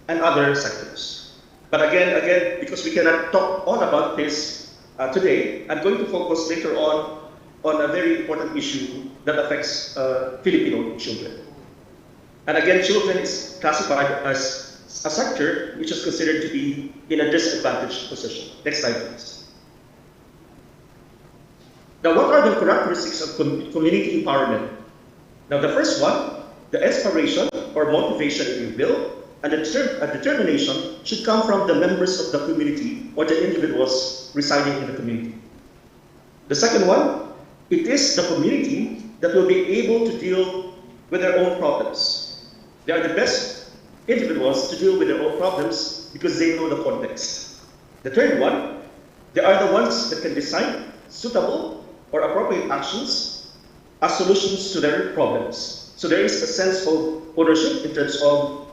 and other sectors. But again, because we cannot talk all about this today, I'm going to focus later on a very important issue that affects Filipino children. And again, children is classified as a sector which is considered to be in a disadvantaged position. Next slide, please. Now, what are the characteristics of community empowerment? Now, the first one, the inspiration or motivation, if you will, and the determination should come from the members of the community or the individuals residing in the community. The second one, it is the community that will be able to deal with their own problems. They are the best individuals to deal with their own problems because they know the context. The third one, they are the ones that can decide suitable or appropriate actions as solutions to their problems. So there is a sense of ownership in terms of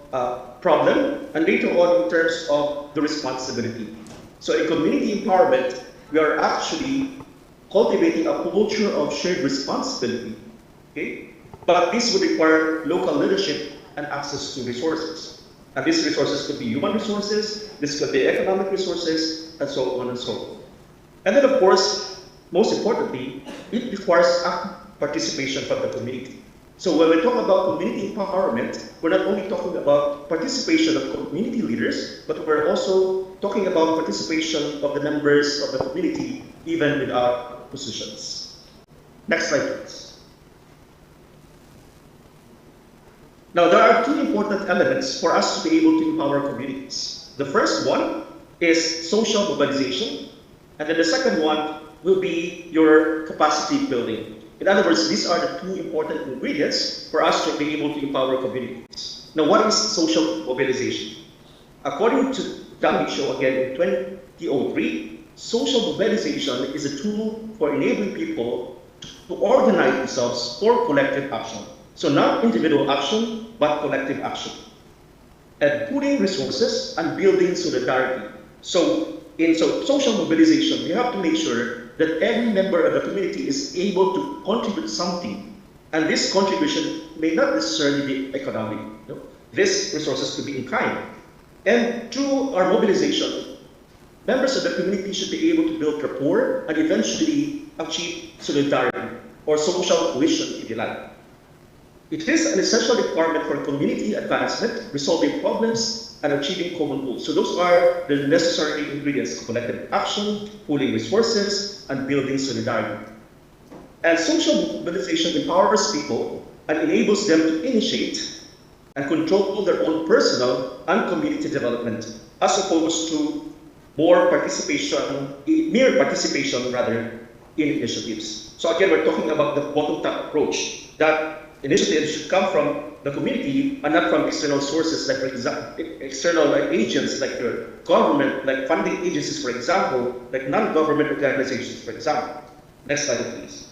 problem, and later on in terms of the responsibility. So in community empowerment, we are actually cultivating a culture of shared responsibility. Okay? But this would require local leadership and access to resources. And these resources could be human resources, this could be economic resources, and so on and so on. And then of course, most importantly, it requires active participation from the community. So when we talk about community empowerment, we're not only talking about participation of community leaders, but we're also talking about participation of the members of the community, even without positions. Next slide, please. Now, there are two important elements for us to be able to empower communities. The first one is social mobilization, And then the second one will be your capacity building. In other words, these are the two important ingredients for us to be able to empower communities. Now, what is social mobilization? According to WHO, again, in 2003, social mobilization is a tool for enabling people to organize themselves for collective action. So not individual action, but collective action. And pooling resources and building solidarity. So in social mobilization, we have to make sure that every member of the community is able to contribute something. And this contribution may not necessarily be economic. These resources could be in kind. And through our mobilization, members of the community should be able to build rapport and eventually achieve solidarity or social cohesion, if you like. It is an essential requirement for community advancement, resolving problems, and achieving common goals. So those are the necessary ingredients: collective action, pooling resources, and building solidarity. And social mobilization empowers people and enables them to initiate and control their own personal and community development, as opposed to mere participation rather in initiatives. So again, we're talking about the bottom-up approach, that initiatives should come from the community and not from external sources, like for example, external agents like the government, like funding agencies, for example, like non-government organizations, for example. Next slide, please.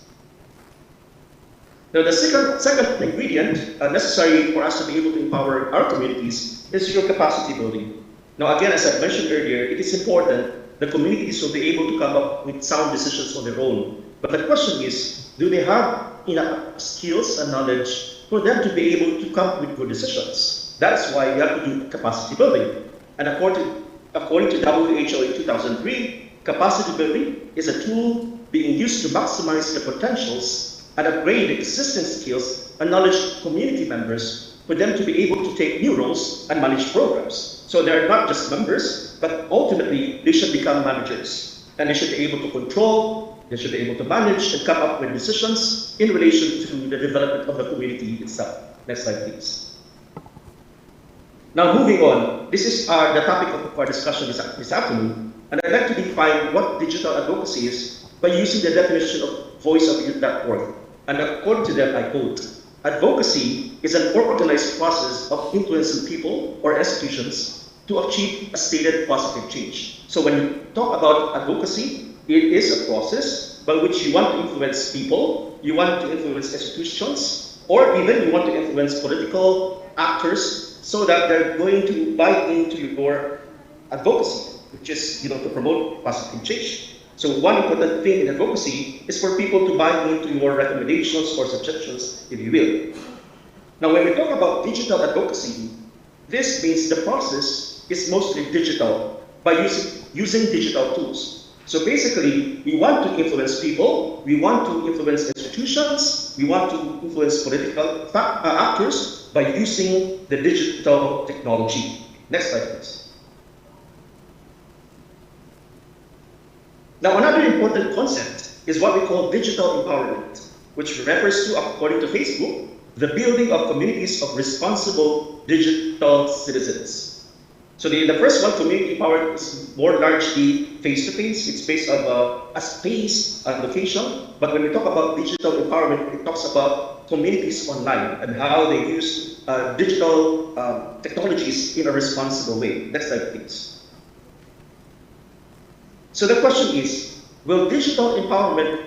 Now, the second ingredient necessary for us to be able to empower our communities is your capacity building. Now, again, as I mentioned earlier, it is important the communities will be able to come up with sound decisions on their own. But the question is, do they have enough skills and knowledge for them to be able to come up with good decisions? That's why we have to do capacity building. And according to WHO in 2003, capacity building is a tool being used to maximize the potentials and upgrade existing skills and knowledge community members for them to be able to take new roles and manage programs. So they're not just members, but ultimately they should become managers. And they should be able to control, they should be able to manage and come up with decisions in relation to the development of the community itself. Next slide, please. Now moving on, this is the topic of our discussion this afternoon. And I'd like to define what digital advocacy is by using the definition of voiceofyouth.org. And according to them, I quote, "Advocacy is an organized process of influencing people or institutions to achieve a stated positive change." So when you talk about advocacy, it is a process by which you want to influence people, you want to influence institutions, or even you want to influence political actors so that they're going to buy into your advocacy, which is to promote positive change. So one important thing in advocacy is for people to buy into your recommendations or suggestions, if you will. Now, when we talk about digital advocacy, this means the process is mostly digital by using digital tools. So basically, we want to influence people, we want to influence institutions, we want to influence political actors by using the digital technology. Next slide, please. Now, another important concept is what we call digital empowerment, which refers to, according to Facebook, the building of communities of responsible digital citizens. So the first one, community empowerment, is more largely face-to-face. It's based on a space, a location. But when we talk about digital empowerment, it talks about communities online and how they use digital technologies in a responsible way. Next slide, please. So the question is, will digital empowerment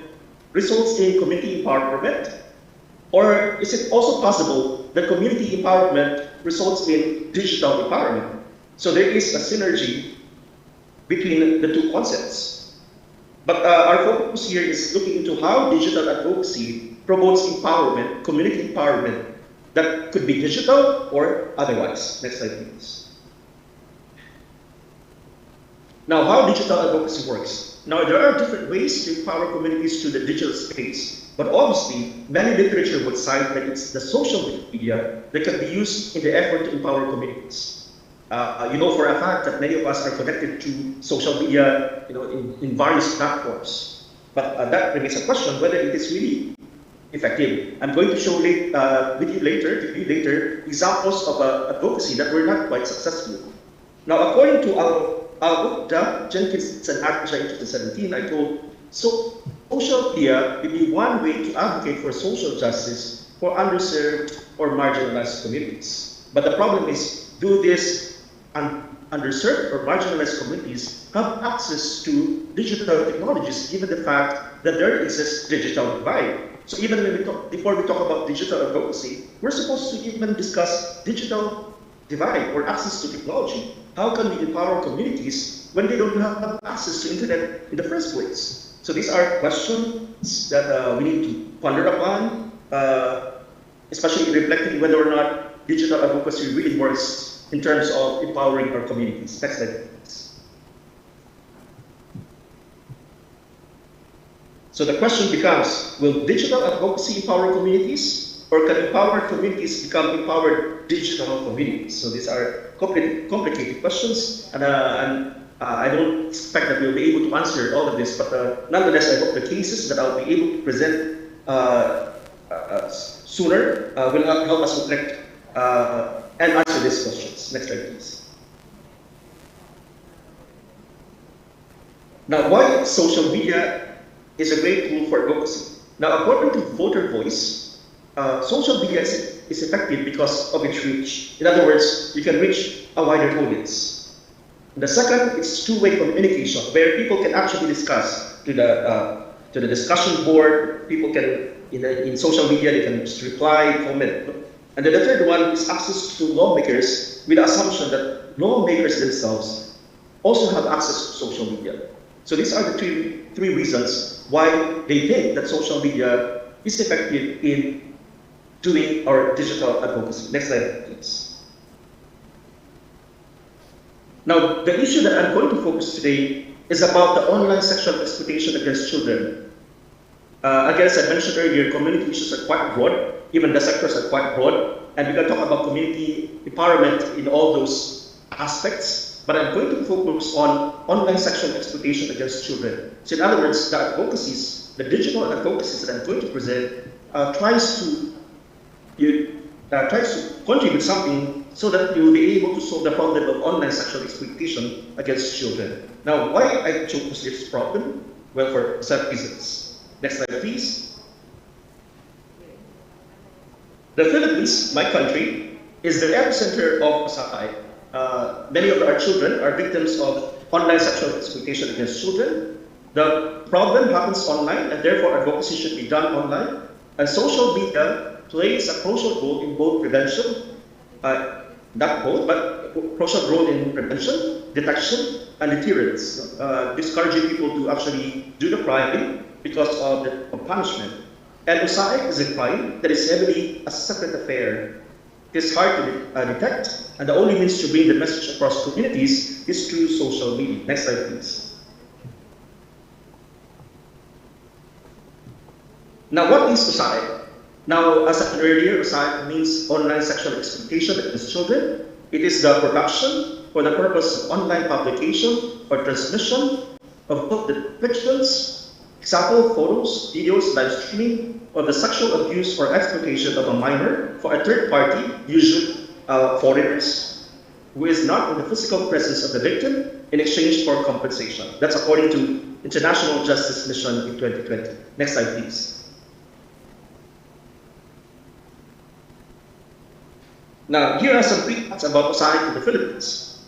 result in community empowerment? Or is it also possible that community empowerment results in digital empowerment? So there is a synergy between the two concepts. But our focus here is looking into how digital advocacy promotes empowerment, community empowerment, that could be digital or otherwise. Next slide, please. Now, how digital advocacy works. Now, there are different ways to empower communities through the digital space, but obviously, many literature would cite that it's the social media that can be used in the effort to empower communities. You know for a fact that many of us are connected to social media, in various platforms. But that remains a question whether it is really effective. I'm going to show with you later examples of advocacy that were not quite successful. Now, according to our book, Jenkins and Akshay in 2017, I told, social media will be one way to advocate for social justice for underserved or marginalized communities. But the problem is, do these underserved or marginalized communities have access to digital technologies, given the fact that there exists digital divide? So even when before we talk about digital advocacy, we're supposed to even discuss digital divide or access to technology. How can we empower communities when they don't have access to internet in the first place? So these are questions that we need to ponder upon, especially reflecting whether or not digital advocacy really works in terms of empowering our communities. Next slide, please. So the question becomes, will digital advocacy empower communities, or can empowered communities become empowered digital communities? So these are complicated questions, and I don't expect that we'll be able to answer all of this, but nonetheless, I hope the cases that I'll be able to present sooner will help us reflect and answer these questions. Next slide, please. Now, why social media is a great tool for advocacy? Now, according to Voter Voice, social media is effective because of its reach. In other words, you can reach a wider audience. The second, it's two-way communication, where people can actually discuss to the discussion board. People can, in social media, they can just reply, comment. And then the third one is access to lawmakers, with the assumption that lawmakers themselves also have access to social media. So these are the three reasons why they think that social media is effective in doing our digital advocacy. Next slide, please. Now, the issue that I'm going to focus today is about the online sexual exploitation against children. Again, as I mentioned earlier, community issues are quite broad. Even the sectors are quite broad. And we can talk about community empowerment in all those aspects. But I'm going to focus on online sexual exploitation against children. So in other words, the advocacies, the digital advocacies that I'm going to present tries to contribute something so that you will be able to solve the problem of online sexual exploitation against children. Now, why I chose this problem? Well, for several reasons. Next slide, please. The Philippines, my country, is the epicenter of society. Many of our children are victims of online sexual exploitation against children. The problem happens online, and therefore advocacy should be done online. And social media plays a crucial role in both prevention, not both, but crucial role in prevention, detection, and deterrence, discouraging people to actually do the crime because of the punishment. And USAID is a crime that is heavily a separate affair. It is hard to detect, and the only means to bring the message across communities is through social media. Next slide, please. Now, what is USAID? Now, as I said earlier, USAID means online sexual exploitation against children. It is the production for the purpose of online publication or transmission of both depictions, example, photos, videos, live streaming, of the sexual abuse or exploitation of a minor for a third party, usually foreigners, who is not in the physical presence of the victim in exchange for compensation. That's according to International Justice Mission in 2020. Next slide, please. Now, here are some quick facts about USAID in the Philippines.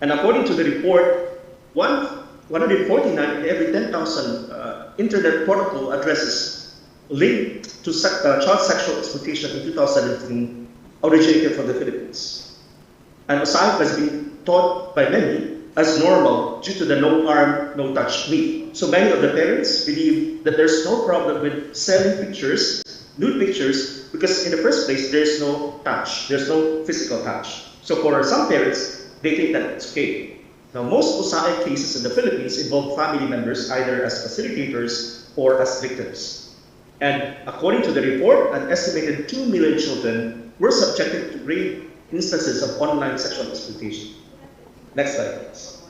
And according to the report, 149 in every 10,000 internet protocol addresses linked to child sexual exploitation in 2018 originated from the Philippines. And USAID has been taught by many as normal due to the no harm, no touch myth. So many of the parents believe that there's no problem with selling pictures, nude pictures, because in the first place, there's no touch, there's no physical touch. So for some parents, they think that it's okay. Now, most USAID cases in the Philippines involve family members either as facilitators or as victims. And according to the report, an estimated 2 million children were subjected to grave instances of online sexual exploitation. Next slide, please.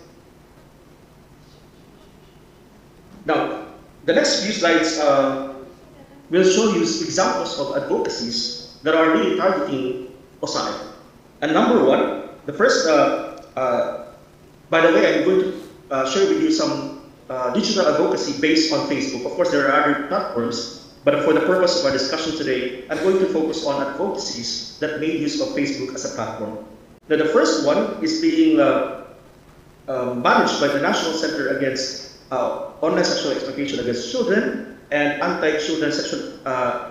Now, the next few slides will show you examples of advocacies that are really targeting USAID. And number one, the first By the way, I'm going to share with you some digital advocacy based on Facebook. Of course, there are other platforms, but for the purpose of our discussion today, I'm going to focus on advocacies that made use of Facebook as a platform. Now, the first one is being managed by the National Center Against Online Sexual Exploitation Against Children and Anti-Children Sexual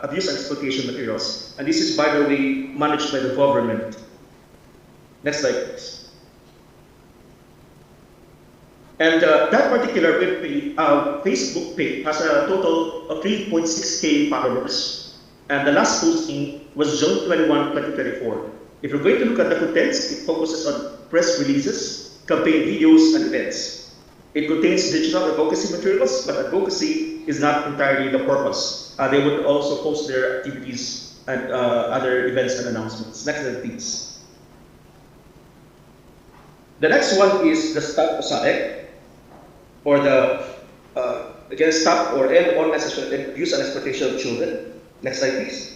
Abuse and Exploitation Materials. And this is, by the way, managed by the government. Next slide, please. And that particular web page, Facebook page has a total of 3.6K followers. And the last posting was June 21, 2024. If you're going to look at the contents, it focuses on press releases, campaign videos, and events. It contains digital advocacy materials, but advocacy is not entirely the purpose. They would also post their activities and other events and announcements. Next slide, please. The next one is the Stop USAEC, or the Against Stop or End Online Sexual Abuse and Exploitation of Children. Next slide, please.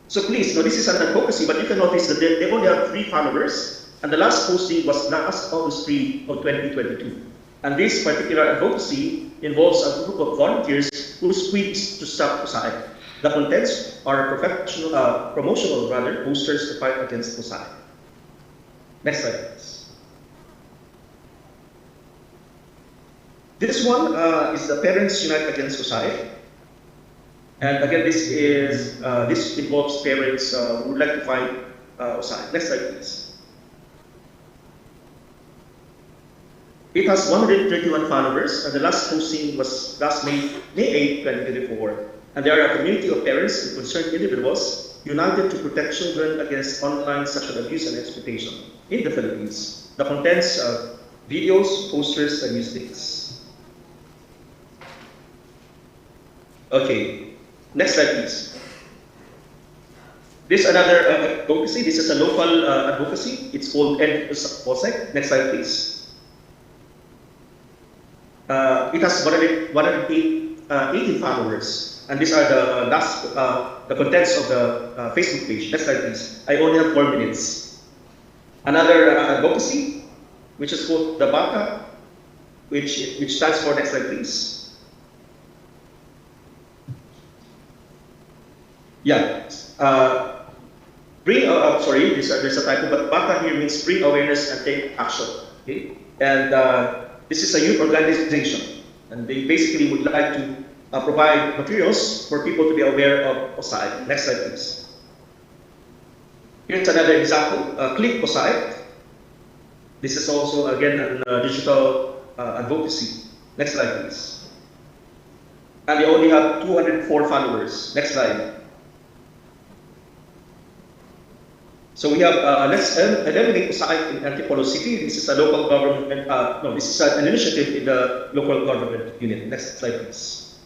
So please, now this is an advocacy, but you can notice that they only have 3 followers, and the last posting was last August 3 of 2022. And this particular advocacy involves a group of volunteers whose quid is to stop USAID. The contents are promotional posters to fight against USAID. Next slide, please. This one is the Parents Unite Against USAID. And again, this involves parents who would like to fight USAID. Next slide, please. It has 131 followers, and the last posting was last May 8, 2024. And they are a community of parents and concerned individuals united to protect children against online sexual abuse and exploitation in the Philippines. The contents are videos, posters, and newsletters. Okay. Next slide, please. This is another advocacy. This is a local advocacy. It's called Advocacy. Next slide, please. It has 118 followers, and these are the contents of the Facebook page. Next slide, please. I only have 4 minutes. Another advocacy, which is called the BACA, which stands for, next slide, please. Yeah, there's a typo, but BACA here means bring awareness and take action. Okay, and this is a youth organization, and they basically would like to provide materials for people to be aware of USAID. Next slide, please. Here's another example, Click USAID. This is also, again, a digital advocacy. Next slide, please. And they only have 204 followers. Next slide. So we have, let's eliminate USAID in Antipolo City. This is a local government, this is an initiative in the local government unit. Next slide, please.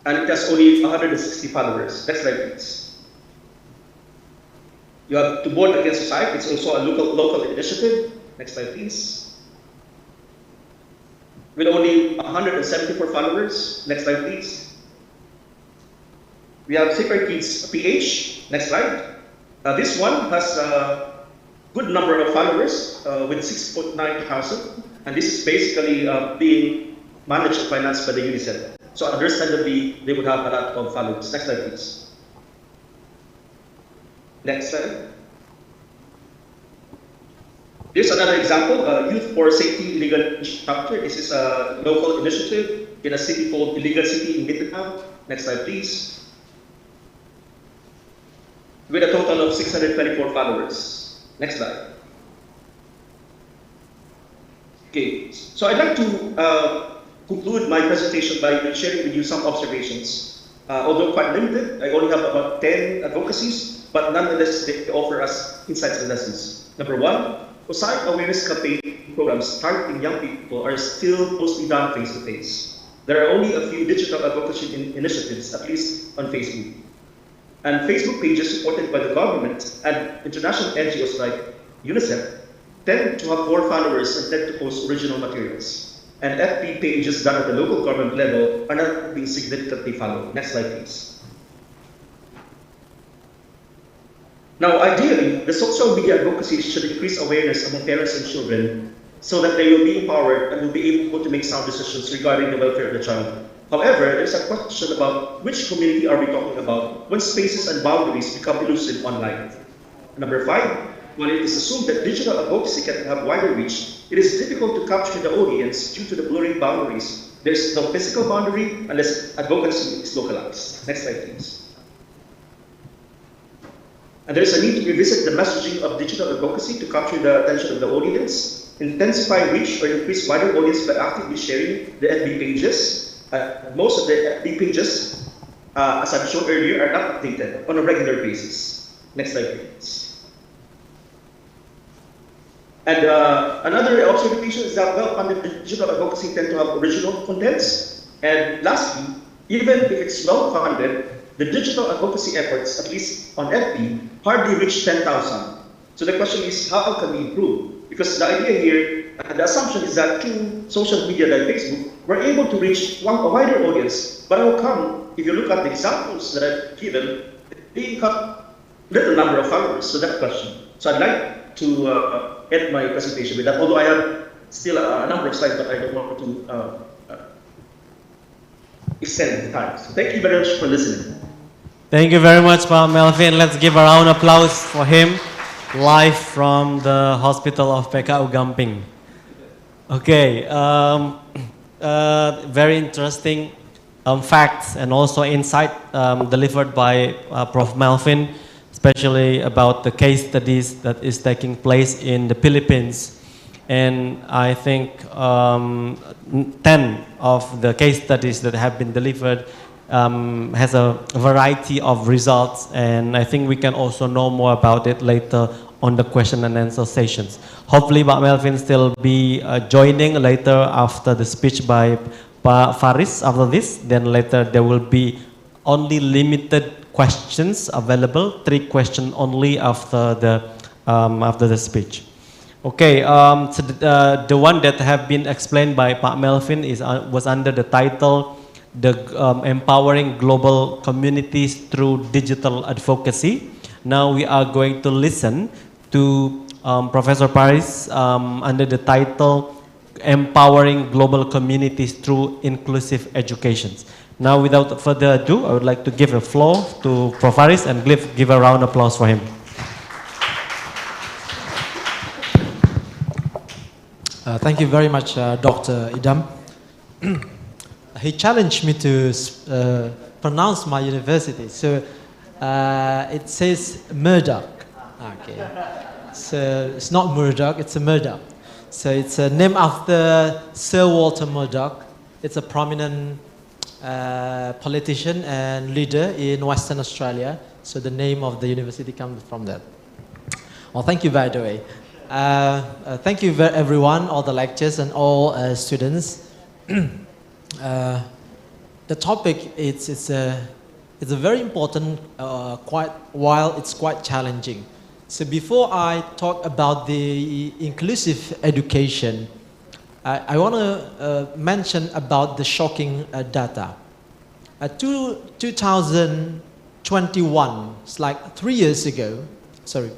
And it has only 160 followers. Next slide, please. You have To Board Against USAID. It's also a local initiative. Next slide, please. With only 174 followers. Next slide, please. We have Safer Kids PH. Next slide. This one has a good number of followers with 6.9 thousand, and this is basically being managed and financed by the UNICEF. So understandably, they would have a lot of followers. Next slide, please. Next slide. Here's another example, Youth for Safety Illegal Chapter. This is a local initiative in a city called Illegal City in Mindanao. Next slide, please. With a total of 624 followers. Next slide. Okay, so I'd like to conclude my presentation by sharing with you some observations. Although quite limited, I only have about 10 advocacies, but nonetheless they offer us insights and lessons. Number 1, USAID awareness campaign programs targeting young people are still mostly done face-to-face. There are only a few digital advocacy initiatives, at least on Facebook. And Facebook pages supported by the government and international NGOs like UNICEF tend to have more followers and tend to post original materials. And FB pages done at the local government level are not being significantly followed. Next slide, please. Now, ideally, the social media advocacy should increase awareness among parents and children so that they will be empowered and will be able to make sound decisions regarding the welfare of the child. However, there's a question about which community are we talking about when spaces and boundaries become elusive online. Number 5, while it is assumed that digital advocacy can have wider reach, it is difficult to capture the audience due to the blurring boundaries. There's no physical boundary unless advocacy is localized. Next slide, please. And there's a need to revisit the messaging of digital advocacy to capture the attention of the audience, intensify reach or increase wider audience by actively sharing the FB pages. Most of the FB pages, as I've shown earlier, are not updated on a regular basis. Next slide, please. And another observation is that well-funded digital advocacy tend to have original contents. And lastly, even if it's well-funded, the digital advocacy efforts, at least on FB, hardly reach 10,000. So the question is, how can we improve? Because the idea here, the assumption is that through social media like Facebook, we're able to reach a wider audience. But how come, if you look at the examples that I've given, they have little number of followers? So that question. So I'd like to end my presentation with that, although I have still a number of slides, but I don't want to extend the time. So thank you very much for listening. Thank you very much, Pak Melvin. Let's give a round of applause for him, live from the hospital of PKU Gamping. Okay, very interesting facts and also insight delivered by Prof. Melvin, especially about the case studies that is taking place in the Philippines. And I think 10 of the case studies that have been delivered has a variety of results, and I think we can also know more about it later on the question and answer sessions. Hopefully, Pak Melvin still be joining later after the speech by Pak Faris after this. Then later there will be only limited questions available, 3 questions only after the speech. Okay, so the one that have been explained by Pak Melvin was under the title Empowering Global Communities Through Digital Advocacy. Now we are going to listen to Professor Paris under the title Empowering Global Communities Through Inclusive Education. Now without further ado, I would like to give a floor to Prof. Paris and give a round of applause for him. Thank you very much, Dr. Idam. He challenged me to pronounce my university. So it says Murdoch. Okay. So it's not Murdoch, it's a Murdoch. So it's named after Sir Walter Murdoch. It's a prominent politician and leader in Western Australia. So the name of the university comes from that. Well, thank you, by the way. Thank you, everyone, all the lecturers and all students. The topic it's a very important, while it's quite challenging. So before I talk about the inclusive education, I want to mention about the shocking data. 2021, it's like 3 years ago. Sorry,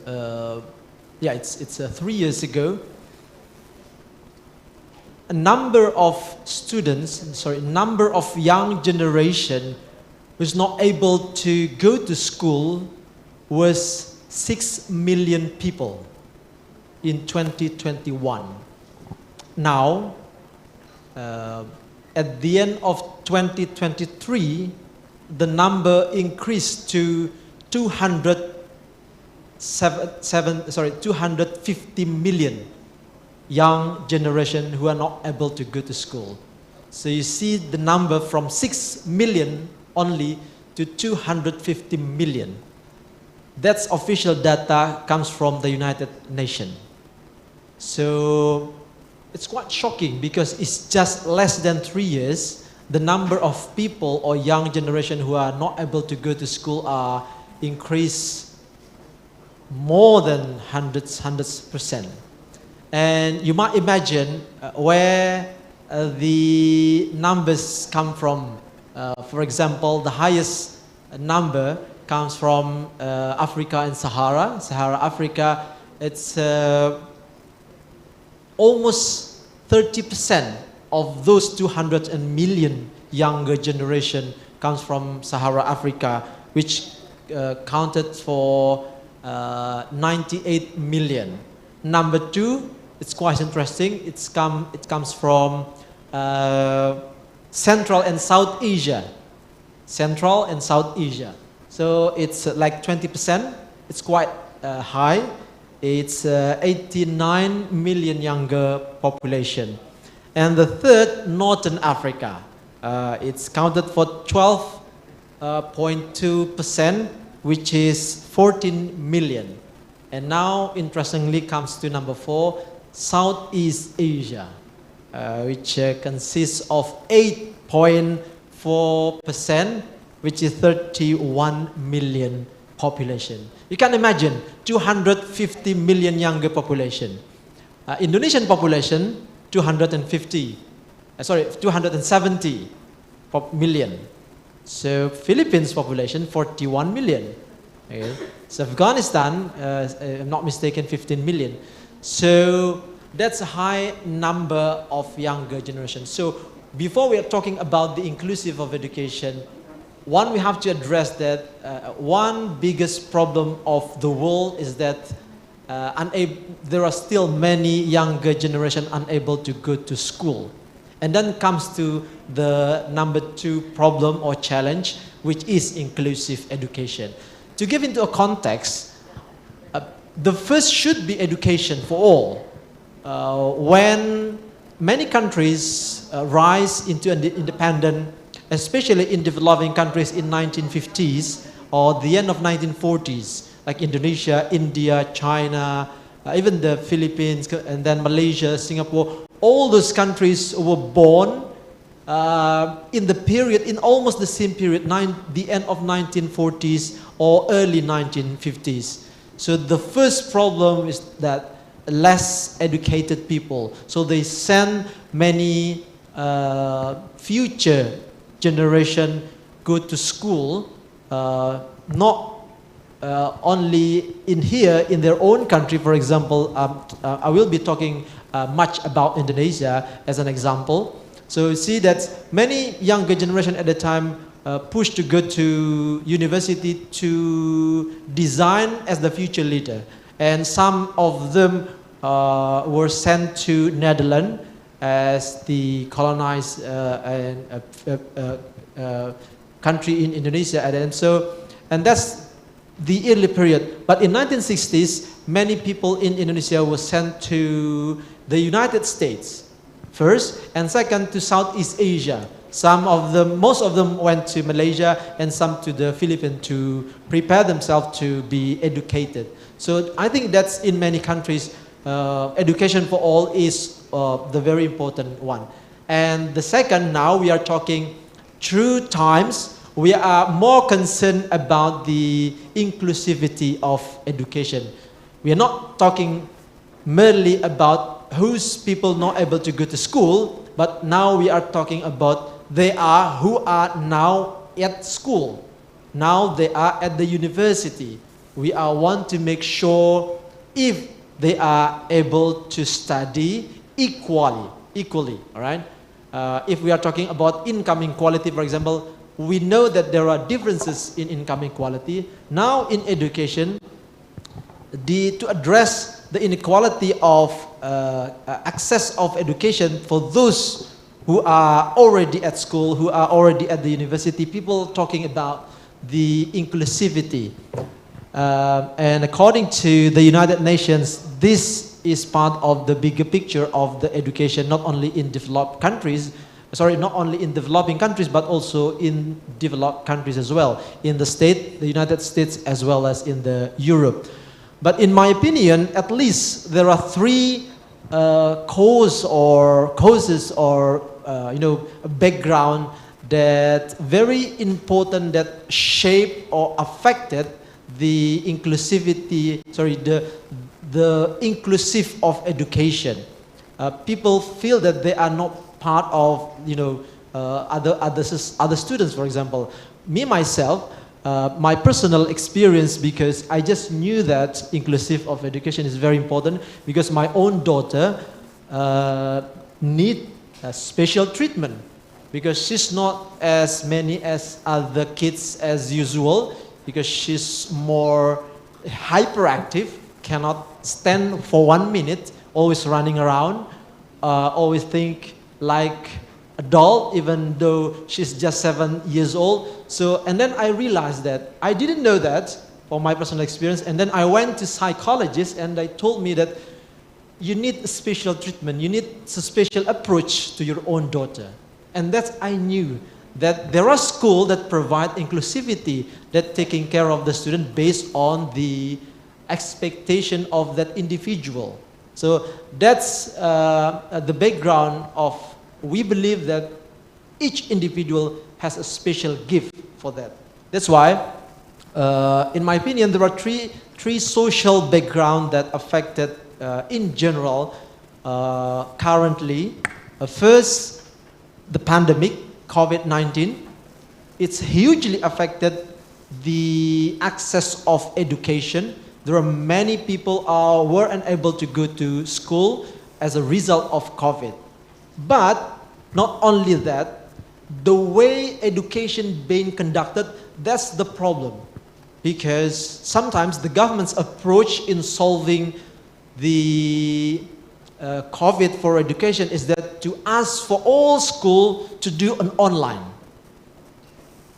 yeah, it's 3 years ago. A number of number of young generation who's not able to go to school was 6 million people in 2021. Now, at the end of 2023, the number increased to 250 million young generation who are not able to go to school. So you see the number from 6 million only to 250 million. That's official data, comes from the United Nations. So it's quite shocking because it's just less than 3 years. The number of people or young generation who are not able to go to school are increased more than hundreds %. And you might imagine where the numbers come from. For example, the highest number comes from Africa and Sahara. Sahara Africa, it's almost 30% of those 200 million younger generation comes from Sahara Africa, which counted for 98 million. Number two, it's quite interesting. It comes from Central and South Asia. Central and South Asia. So it's like 20%. It's quite high. It's 89 million younger population. And the third, Northern Africa. It's counted for 12.2%, which is 14 million. And now, interestingly, comes to number 4, Southeast Asia, which consists of 8.4%, which is 31 million population. You can imagine 250 million younger population. Indonesian population 270 million. So Philippines population 41 million. Okay. So Afghanistan, I'm not mistaken, 15 million. So that's a high number of younger generation. So before we are talking about the inclusive of education, one, we have to address that one biggest problem of the world is that there are still many younger generation unable to go to school. And then comes to the number 2 problem or challenge, which is inclusive education. To give into a context, the first should be education for all. When many countries rise into independent, especially in developing countries in 1950s or the end of 1940s, like Indonesia, India, China, even the Philippines, and then Malaysia, Singapore, all those countries were born in the period, in almost the same period, the end of 1940s or early 1950s. So the first problem is that less educated people. So they send many future generation go to school, not only in here, in their own country. For example, I will be talking much about Indonesia as an example. So you see that many younger generation at the time pushed to go to university to design as the future leader. And some of them were sent to Netherlands as the colonized country in Indonesia. And that's the early period. But in 1960s, many people in Indonesia were sent to the United States first, and second to Southeast Asia. Most of them went to Malaysia and some to the Philippines to prepare themselves to be educated. So I think that's in many countries, education for all is the very important one. And the second, now we are talking through times, we are more concerned about the inclusivity of education. We are not talking merely about whose people not able to go to school, but now we are talking about who are now at school. Now they are at the university. We want to make sure if they are able to study equally, all right? If we are talking about income inequality, for example, we know that there are differences in income inequality. Now in education, to address the inequality of access of education for those who are already at school, who are already at the university, people talking about the inclusivity. And according to the United Nations, this is part of the bigger picture of the education, not only in developing countries, but also in developed countries as well, in the United States, as well as in the Europe. But in my opinion, at least there are 3 causes or background that very important that shape or affected the inclusivity, the inclusive of education. People feel that they are not part of, other students, for example. Me, myself, my personal experience, because I just knew that inclusive of education is very important, because my own daughter need special treatment because she's not as many as other kids as usual, because she's more hyperactive, cannot stand for 1 minute, always running around, always think like adult even though she's just 7 years old. So, and then I realized that I didn't know that from my personal experience, and then I went to psychologists and they told me that you need special treatment, you need a special approach to your own daughter. And that's, I knew that there are schools that provide inclusivity, that taking care of the student based on the expectation of that individual. So that's the background of, we believe that each individual has a special gift for that. That's why, in my opinion, there are three social backgrounds that affected in general currently. First, the pandemic, COVID-19. It's hugely affected the access of education. There are many people were unable to go to school as a result of COVID. But not only that, the way education being conducted, that's the problem. Because sometimes the government's approach in solving the COVID for education is that to ask for all school to do an online.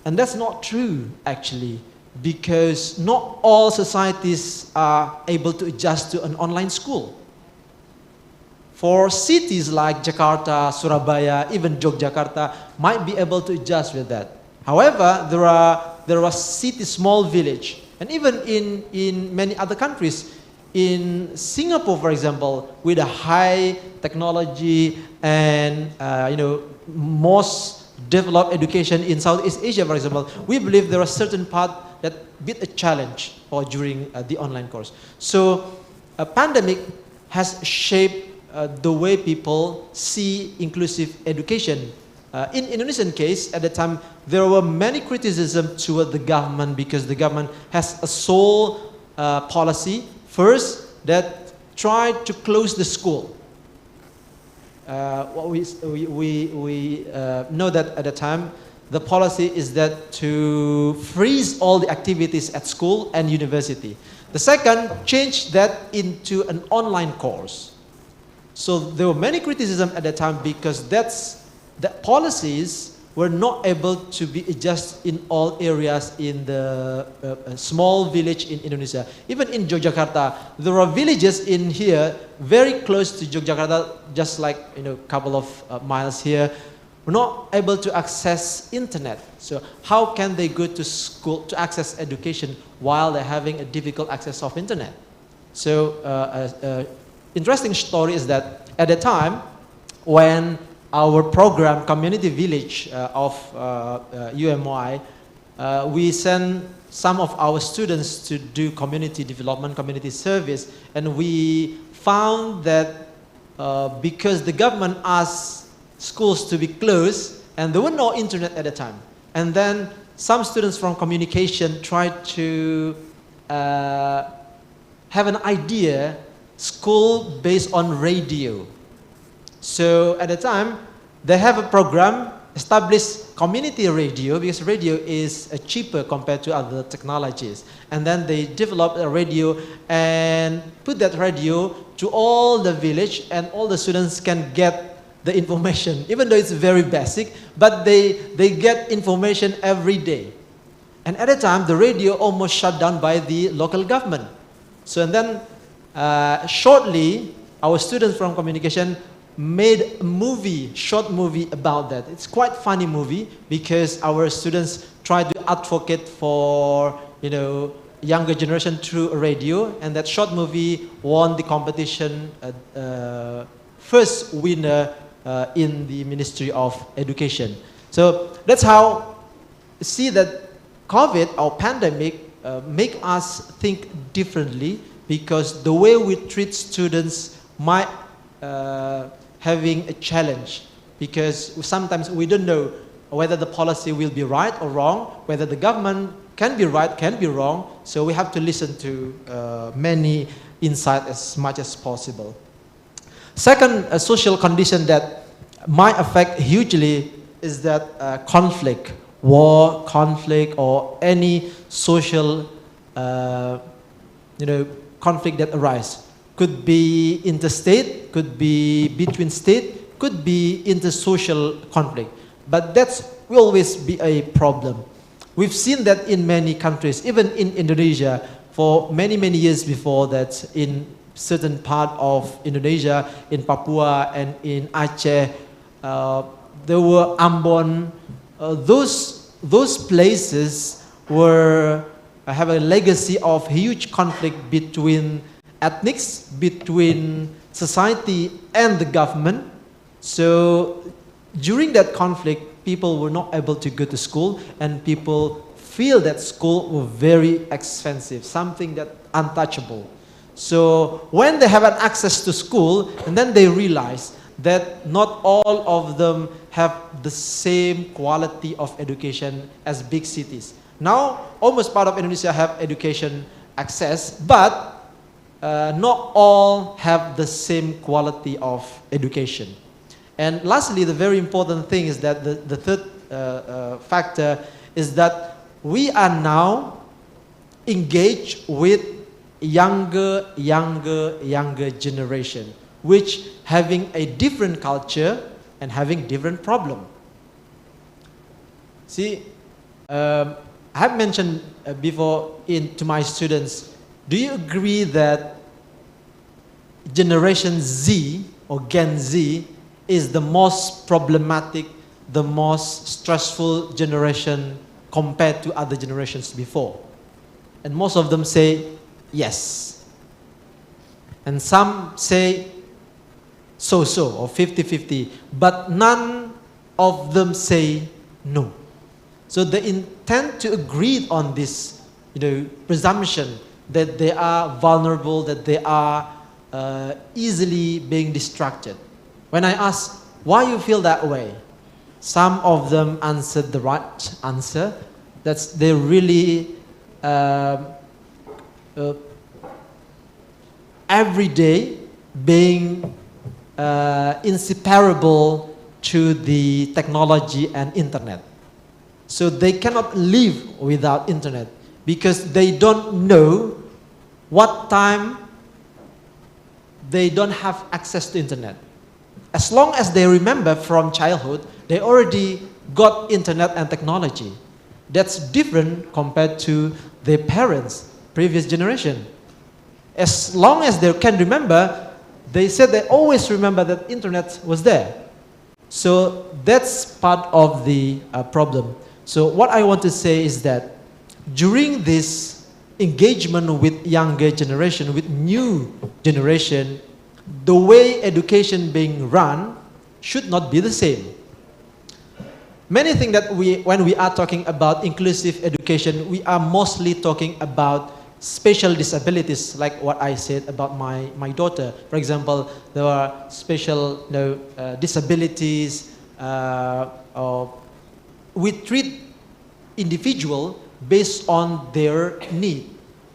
And that's not true, actually, because not all societies are able to adjust to an online school. For cities like Jakarta, Surabaya, even Yogyakarta might be able to adjust with that. However, there are cities, small village, and even in many other countries, in Singapore, for example, with a high technology and most developed education in Southeast Asia, for example, we believe there are certain parts that bit a challenge or during the online course. So a pandemic has shaped the way people see inclusive education. In Indonesian case, at the time, there were many criticisms toward the government because the government has a sole policy. First, that tried to close the school. What we know that at the time, the policy is that to freeze all the activities at school and university. The second, change that into an online course. So there were many criticisms at the time because the policies were not able to be adjusted in all areas in the small village in Indonesia. Even in Yogyakarta, there are villages in here very close to Yogyakarta, just like a couple of miles here, were not able to access internet. So how can they go to school to access education while they're having a difficult access of internet? So interesting story is that at the time when our program, Community Village of UMY, we sent some of our students to do community development, community service, and we found that because the government asked schools to be closed, and there were no internet at the time, and then some students from communication tried to have an idea, school based on radio. So at the time, they have a program, established community radio, because radio is cheaper compared to other technologies. And then they developed a radio and put that radio to all the village, and all the students can get the information, even though it's very basic, but they get information every day. And at the time, the radio almost shut down by the local government. So and then shortly, our students from communication made a movie, short movie about that. It's quite funny movie because our students tried to advocate for younger generation through radio, and that short movie won the competition, first winner in the Ministry of Education. So that's how see that COVID or pandemic make us think differently, because the way we treat students might having a challenge, because sometimes we don't know whether the policy will be right or wrong, whether the government can be right, can be wrong. So we have to listen to many insights as much as possible. Second, a social condition that might affect hugely is that conflict, war, conflict, or any social conflict that arises. Could be interstate, could be between state, could be intersocial conflict. But that will always be a problem. We've seen that in many countries, even in Indonesia, for many, many years before that, in certain part of Indonesia, in Papua and in Aceh, there were Ambon. Those places were have a legacy of huge conflict between ethnics, between society and the government. So during that conflict, people were not able to go to school, and people feel that school were very expensive, something that untouchable. So when they have an access to school, and then they realize that not all of them have the same quality of education as big cities. Now, almost part of Indonesia have education access, but not all have the same quality of education. And lastly, the very important thing is that the third factor is that we are now engaged with younger generation, which having a different culture and having different problem. See, I have mentioned before to my students, do you agree that Generation Z or Gen Z is the most problematic, the most stressful generation compared to other generations before? And most of them say yes. And some say so-so or 50-50, but none of them say no. So they intend to agree on this, presumption that they are vulnerable, that they are easily being distracted. When I ask, why you feel that way? Some of them answered the right answer. That's they really every day being inseparable to the technology and internet. So they cannot live without internet because they don't know what time they don't have access to internet. As long as they remember from childhood, they already got internet and technology. That's different compared to their parents, previous generation. As long as they can remember, they said they always remember that internet was there. So that's part of the problem. So what I want to say is that during this engagement with younger generation, with new generation, the way education being run should not be the same. Many things that when we are talking about inclusive education, we are mostly talking about special disabilities, like what I said about my daughter. For example, there are special disabilities. We treat individual based on their need.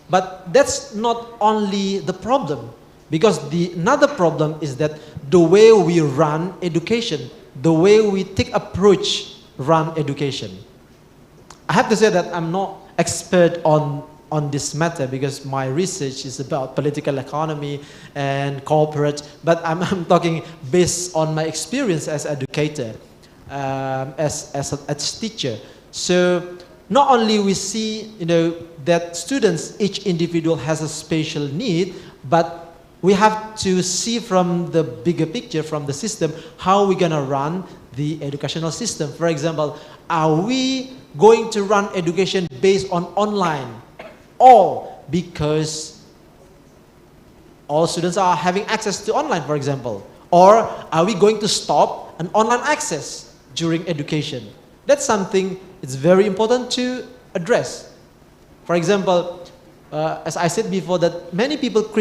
But that's not only the problem, because another problem is that the way we run education, the way we take approach run education. I have to say that I'm not expert on this matter because my research is about political economy and corporate, but I'm talking based on my experience as educator, as a teacher. So not only we see that students, each individual has a special need, but we have to see from the bigger picture, from the system, how we're gonna run the educational system. For example, are we going to run education based on online, or because all students are having access to online, for example? Or are we going to stop an online access during education? That's something it's very important to address. For example, as I said before, that many people put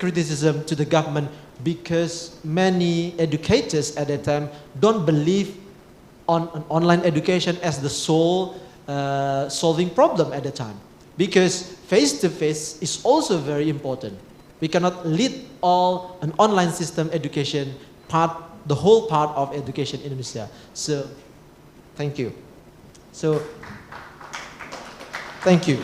criticism to the government because many educators at that time don't believe on an online education as the sole solving problem at the time. Because face-to-face is also very important. We cannot lead all an online system education the whole part of education in Indonesia. So, thank you. So, thank you.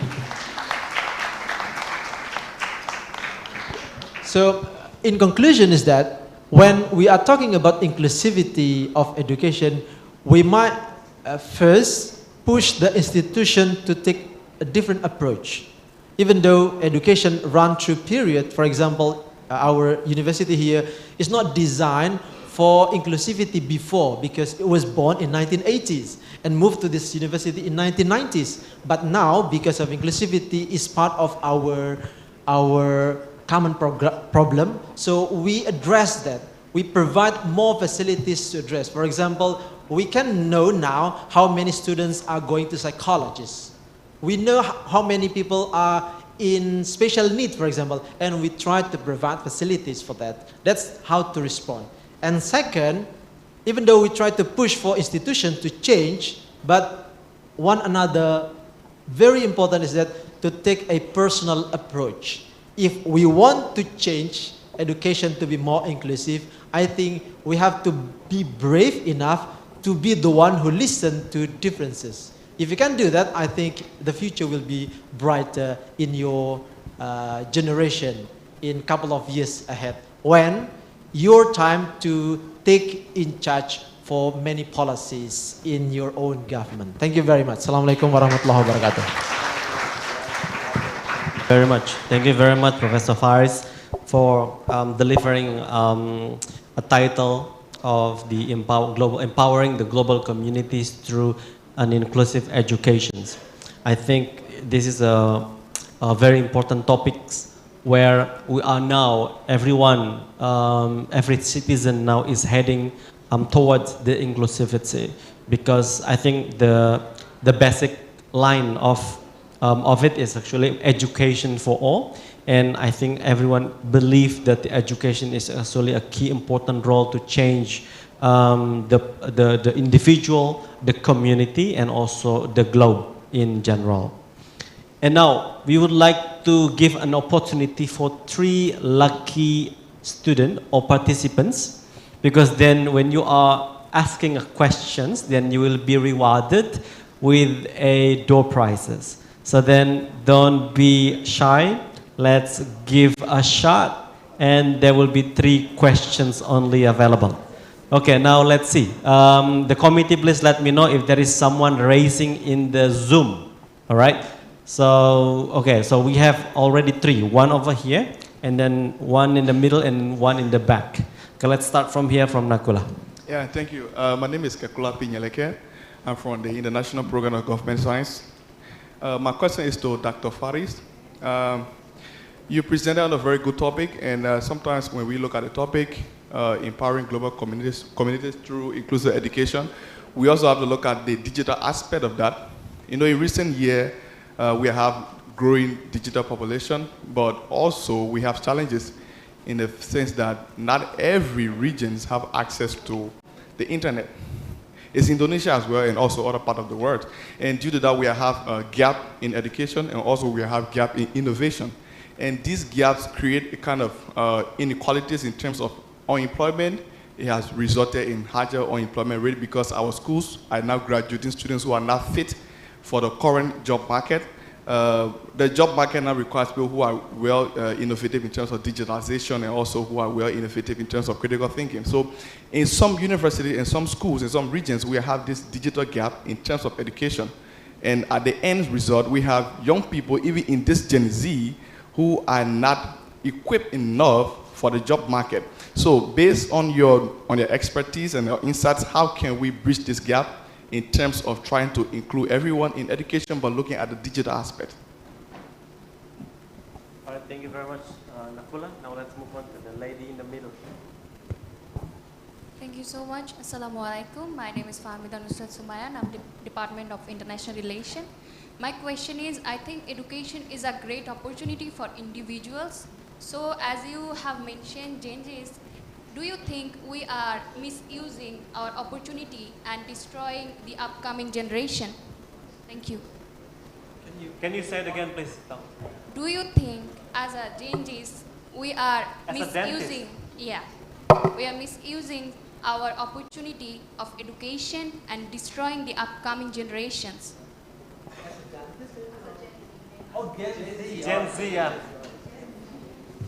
So, in conclusion is that when we are talking about inclusivity of education, we might first push the institution to take a different approach. Even though education run through period, for example, our university here is not designed for inclusivity before because it was born in 1980s and moved to this university in 1990s. But now, because of inclusivity, is part of our common problem. So we address that. We provide more facilities to address. For example, we can know now how many students are going to psychologists. We know how many people are in special need, for example, and we try to provide facilities for that. That's how to respond. And second, even though we try to push for institutions to change, but one another very important is that to take a personal approach. If we want to change education to be more inclusive, I think we have to be brave enough to be the one who listen to differences. If you can do that, I think the future will be brighter in your generation in a couple of years ahead, when your time to take in charge for many policies in your own government. Thank you very much. Assalamualaikum warahmatullahi wabarakatuh. Very much. Thank you very much, Professor Faris, for delivering a title of the empowering the global communities through an inclusive education. I think this is a very important topics where we are now, everyone, every citizen now is heading towards the inclusivity, because I think the basic line of it is actually education for all. And I think everyone believes that the education is actually a key important role to change the individual, the community, and also the globe in general. And now we would like to give an opportunity for 3 lucky students or participants, because then when you are asking questions, then you will be rewarded with a door prizes. So then don't be shy. Let's give a shot, and there will be 3 questions only available. Okay, now let's see. The committee, please let me know if there is someone raising in the Zoom. All right. So, okay, so we have already 3. 1 over here, and then 1 in the middle, and 1 in the back. Okay, let's start from here, from Nakula. Yeah, thank you. My name is Kekula Pinyaleke. I'm from the International Program of Government Science. My question is to Dr. Faris. You presented on a very good topic, and sometimes when we look at the topic, empowering global communities through inclusive education, we also have to look at the digital aspect of that. You know, in recent years, we have growing digital population, but also we have challenges in the sense that not every regions have access to the internet. It's Indonesia as well, and also other part of the world. And due to that, we have a gap in education, and also we have gap in innovation. And these gaps create a kind of inequalities in terms of unemployment. It has resulted in higher unemployment rate because our schools are now graduating students who are not fit for the current job market. The job market now requires people who are well innovative in terms of digitalization, and also who are well innovative in terms of critical thinking. So in some universities, in some schools, in some regions, we have this digital gap in terms of education. And at the end result, we have young people, even in this Gen Z, who are not equipped enough for the job market. So based on your expertise and your insights, how can we bridge this gap in terms of trying to include everyone in education, but looking at the digital aspect? All right, thank you very much, Nakula. Now let's move on to the lady in the middle. Thank you so much. Assalamualaikum. My name is Fahmida Nusrat Sumayan. I'm the Department of International Relations. My question is, I think education is a great opportunity for individuals. So as you have mentioned, changes, do you think we are misusing our opportunity and destroying the upcoming generation? Thank you. Can you say it again, please? Do you think, as a dentists, we are As a misusing? Yeah, we are misusing our opportunity of education and destroying the upcoming generations. Gen Z, yeah.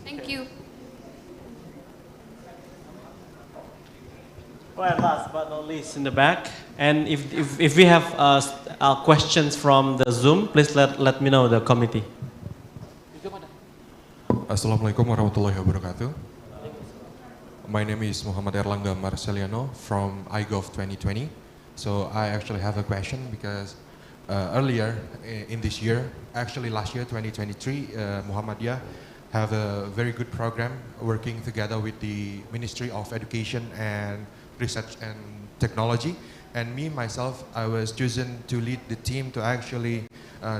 Thank you. Well, last but not least in the back. And if we have questions from the Zoom, please let me know, the committee. Assalamualaikum warahmatullahi wabarakatuh. My name is Muhammad Erlangga Marceliano from iGov 2020. So I actually have a question because earlier in this year, actually last year 2023, Muhammadiyah have a very good program working together with the Ministry of Education and Research and Technology. And me, myself, I was chosen to lead the team to actually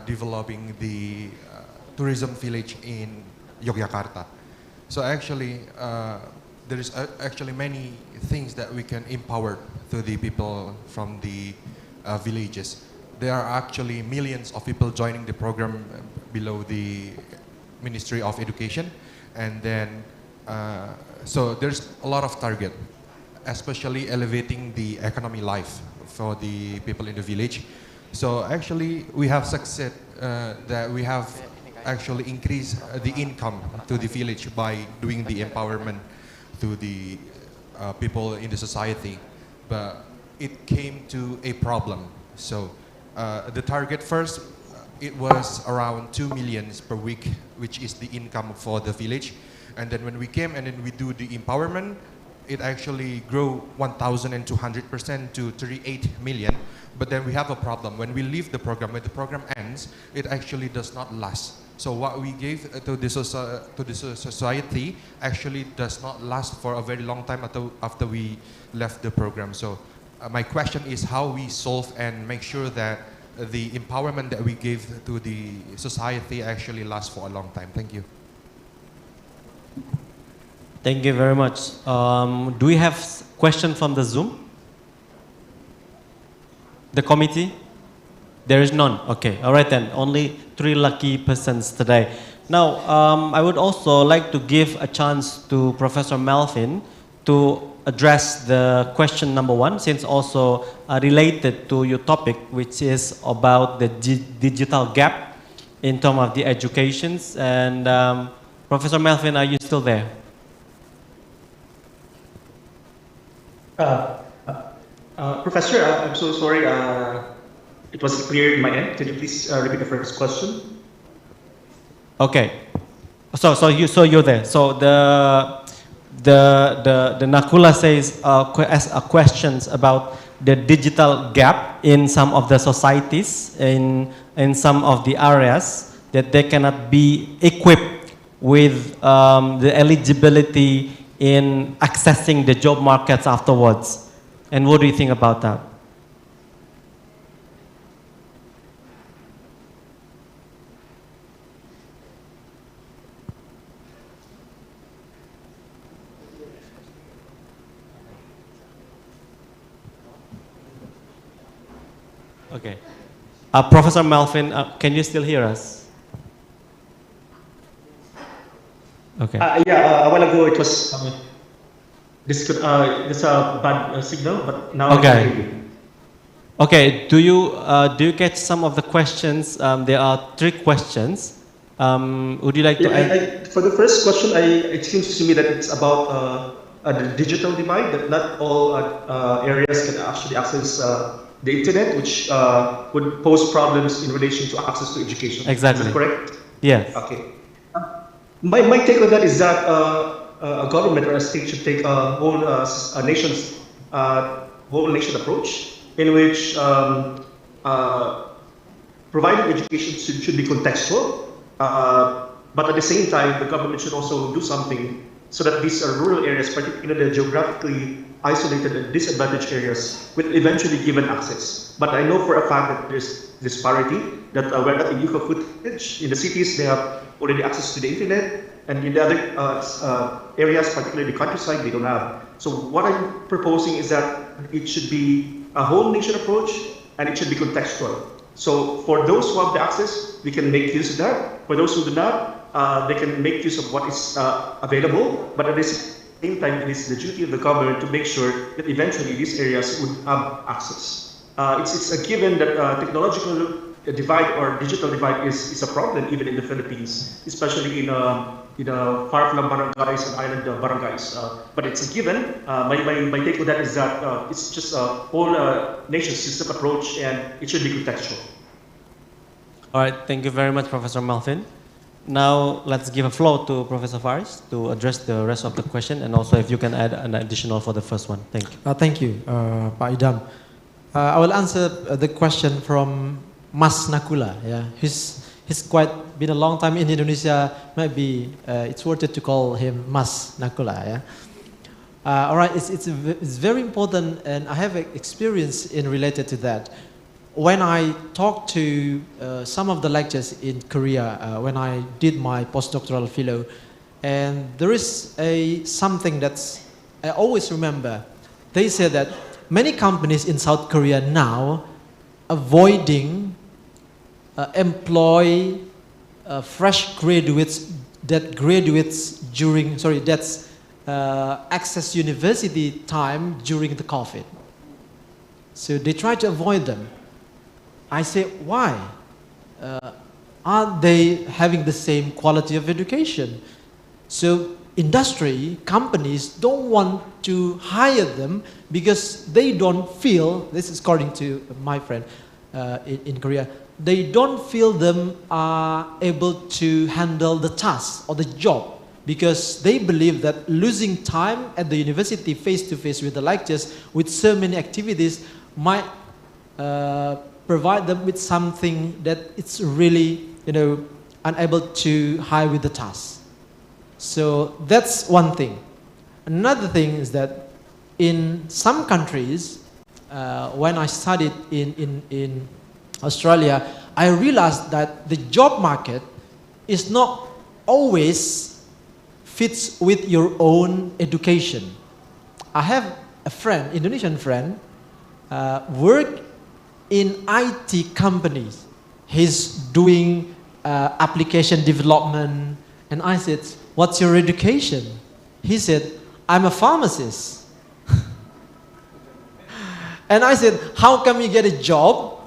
developing the tourism village in Yogyakarta. So actually, there is actually many things that we can empower to the people from the villages. There are actually millions of people joining the program below the Ministry of Education. And then, so there's a lot of target, especially elevating the economy life for the people in the village. So actually, we have succeeded that we have actually increased the income to the village by doing the empowerment to the people in the society. But it came to a problem. So the target first, it was around 2 million per week, which is the income for the village. And then when we came and then we do the empowerment, it actually grew 1,200% to 38 million. But then we have a problem. When we leave the program, when the program ends, it actually does not last. So what we gave to the society actually does not last for a very long time after we left the program. So my question is how we solve and make sure that the empowerment that we gave to the society actually lasts for a long time. Thank you. Thank you very much. Do we have question from the Zoom? The committee? There is none. Okay. All right then. Only 3 lucky persons today. Now, I would also like to give a chance to Professor Melvin to address the question number 1, since also related to your topic, which is about the digital gap in terms of the educations. And Professor Melvin, are you still there? Professor, I'm so sorry. It wasn't clear in my end. Can you please repeat the first question? Okay. So you're there. So the Nakula says questions about the digital gap in some of the societies, in some of the areas, that they cannot be equipped with the eligibility in accessing the job markets afterwards. And what do you think about that? Okay. Professor Melvin, can you still hear us? Okay. Yeah, a while ago it was this a bad signal, but now okay. I can hear you. Okay. Do you catch some of the questions? There are 3 questions. Would you like to? For the first question, it seems to me that it's about the digital divide. That not all areas can actually access the internet, which would pose problems in relation to access to education. Exactly. Is that correct? Yes. Okay. My take on that is that a government or a state should take a whole nation approach in which providing education should be contextual, but at the same time, the government should also do something so that these rural areas, particularly the geographically isolated and disadvantaged areas, will eventually be given access. But I know for a fact that there's disparity, that we're not in equal footage. In the cities, they have already access to the internet, and in the other areas, particularly the countryside, they don't have. So what I'm proposing is that it should be a whole nation approach, and it should be contextual. So for those who have the access, we can make use of that. For those who do not, they can make use of what is available. But at the same time, it is the duty of the government to make sure that eventually these areas would have access. It's a given that technological divide or digital divide is a problem even in the Philippines, especially in far-flung barangays and island barangays. But it's a given. My take on that is that it's just a whole nation system approach, and it should be contextual. All right, thank you very much, Professor Melvin. Now let's give a floor to Professor Faris to address the rest of the question, and also if you can add an additional for the first one. Thank you. Thank you, Pak Idam. I will answer the question from Mas Nakula. Yeah, he's quite been a long time in Indonesia. Maybe it's worth it to call him Mas Nakula. Yeah. All right, it's very important, and I have experience in related to that. When I talked to some of the lectures in Korea, when I did my postdoctoral fellow, and there is something that's I always remember. They said that many companies in South Korea now avoiding employ fresh graduates that's access university time during the COVID. So they try to avoid them. I say, why? Aren't they having the same quality of education? So industry, companies don't want to hire them because they don't feel, this is according to my friend in Korea, they don't feel them are able to handle the task or the job because they believe that losing time at the university face-to-face with the lectures, with so many activities, might provide them with something that it's really, unable to hire with the task. So that's one thing. Another thing is that in some countries, when I studied in Australia, I realized that the job market is not always fits with your own education. I have a friend, Indonesian friend, work in IT companies. He's doing application development, and I said, "What's your education?" He said, "I'm a pharmacist." And I said, "How come you get a job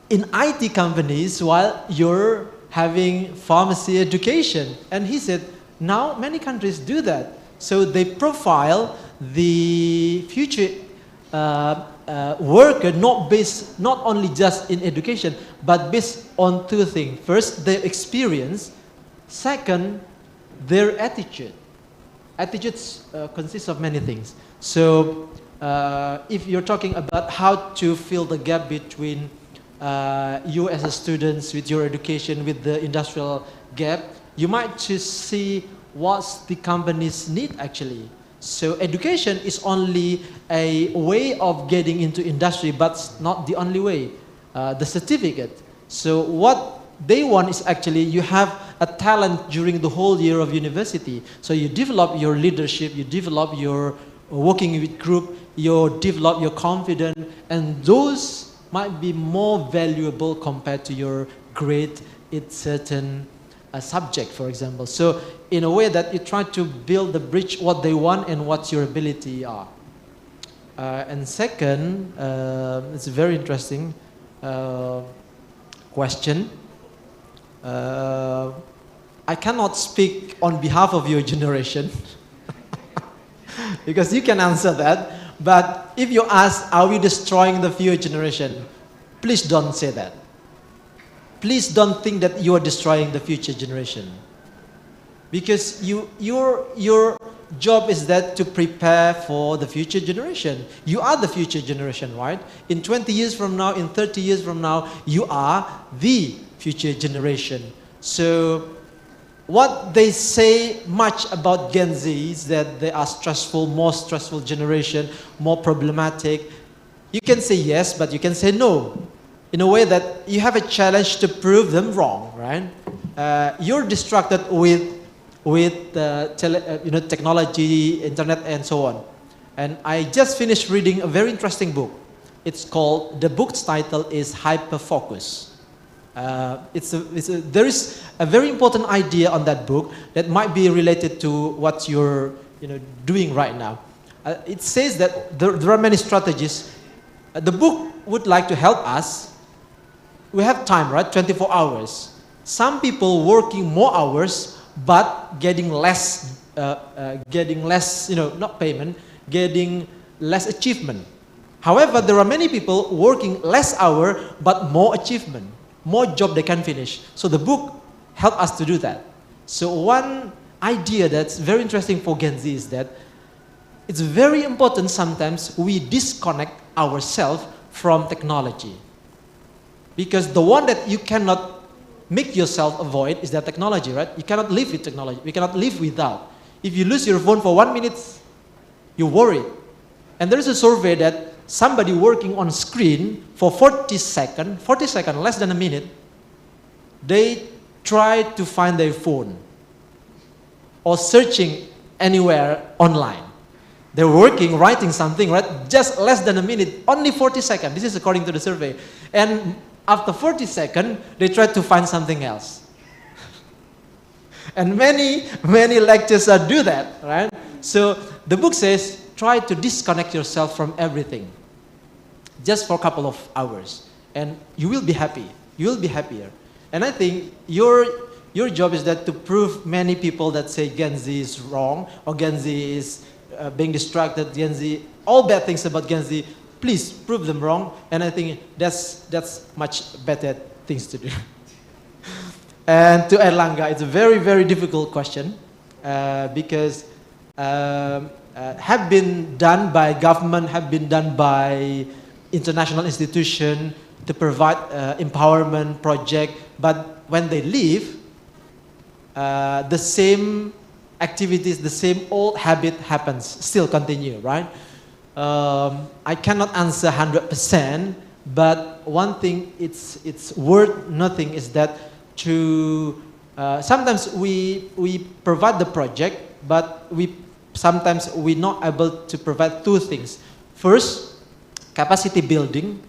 in IT companies while you're having pharmacy education?" And he said, "Now many countries do that. So they profile the future worker not only just in education, but based on two things. First, their experience. Second, their attitude. Attitudes consist of many things. So if you're talking about how to fill the gap between you as a student with your education with the industrial gap, you might just see what the companies need actually. So education is only a way of getting into industry, but not the only way. The certificate. So what they want is actually you have a talent during the whole year of university. So you develop your leadership, you develop your working with group, you develop your confidence, and those might be more valuable compared to your grade in certain subject, for example. So in a way that you try to build the bridge what they want and what your ability are. And second, it's a very interesting question. I cannot speak on behalf of your generation because you can answer that. But if you ask, are we destroying the future generation? Please don't say that. Please don't think that you are destroying the future generation. Because your job is that to prepare for the future generation. You are the future generation, right? In 20 years from now, in 30 years from now, you are the future generation. So what they say much about Gen Z is that they are stressful, more stressful generation, more problematic. You can say yes, but you can say no. In a way that you have a challenge to prove them wrong, right? You're distracted with technology, internet, and so on. And I just finished reading a very interesting book. It's called, the book's title is Hyper Focus. There is a very important idea on that book that might be related to what you're doing right now. It says that there are many strategies. The book would like to help us. We have time, right? 24 hours. Some people working more hours, but getting less, not payment, getting less achievement. However, there are many people working less hour, but more achievement, more job they can finish. So the book helped us to do that. So one idea that's very interesting for Gen Z is that it's very important sometimes we disconnect ourselves from technology. Because the one that you cannot make yourself avoid is that technology, right? You cannot live with technology. We cannot live without. If you lose your phone for 1 minute, you're worried. And there is a survey that somebody working on screen for 40 seconds, less than a minute, they try to find their phone or searching anywhere online. They're working, writing something, right? Just less than a minute, only 40 seconds. This is according to the survey. And after 40 seconds, they try to find something else. And many lectures do that, right? So the book says, try to disconnect yourself from everything. Just for a couple of hours. And you will be happy. You will be happier. And I think your job is that to prove many people that say Gen Z is wrong, or Gen Z is being distracted, Gen Z, all bad things about Gen Z, please prove them wrong. And I think that's much better things to do. And to Erlangga, it's a very, very difficult question because have been done by government, have been done by international institution to provide empowerment project, but when they leave, the same activities, the same old habit happens, still continue, right? I cannot answer 100%, but one thing it's worth nothing is that sometimes we provide the project, but sometimes we're not able to provide two things. First, capacity building.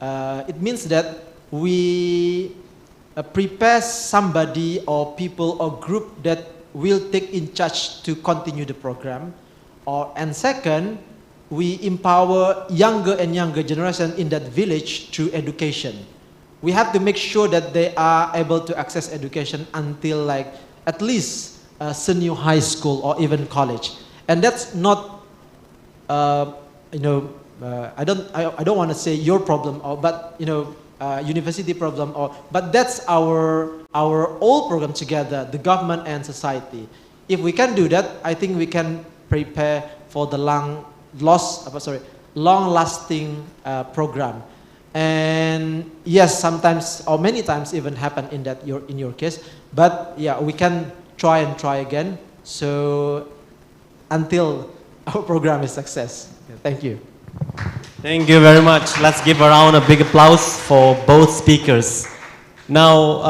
It means that we prepare somebody or people or group that will take in charge to continue the program. And second, we empower younger and younger generation in that village through education. We have to make sure that they are able to access education until like at least senior high school or even college. And that's not, I don't want to say your problem, but university problem, but that's our all program together, the government and society. If we can do that, I think we can prepare for the long-lasting program. And yes, sometimes or many times even happen in your case. But yeah, we can try again. So until our program is success. Thank you. Thank you very much. Let's give a big applause for both speakers. Now,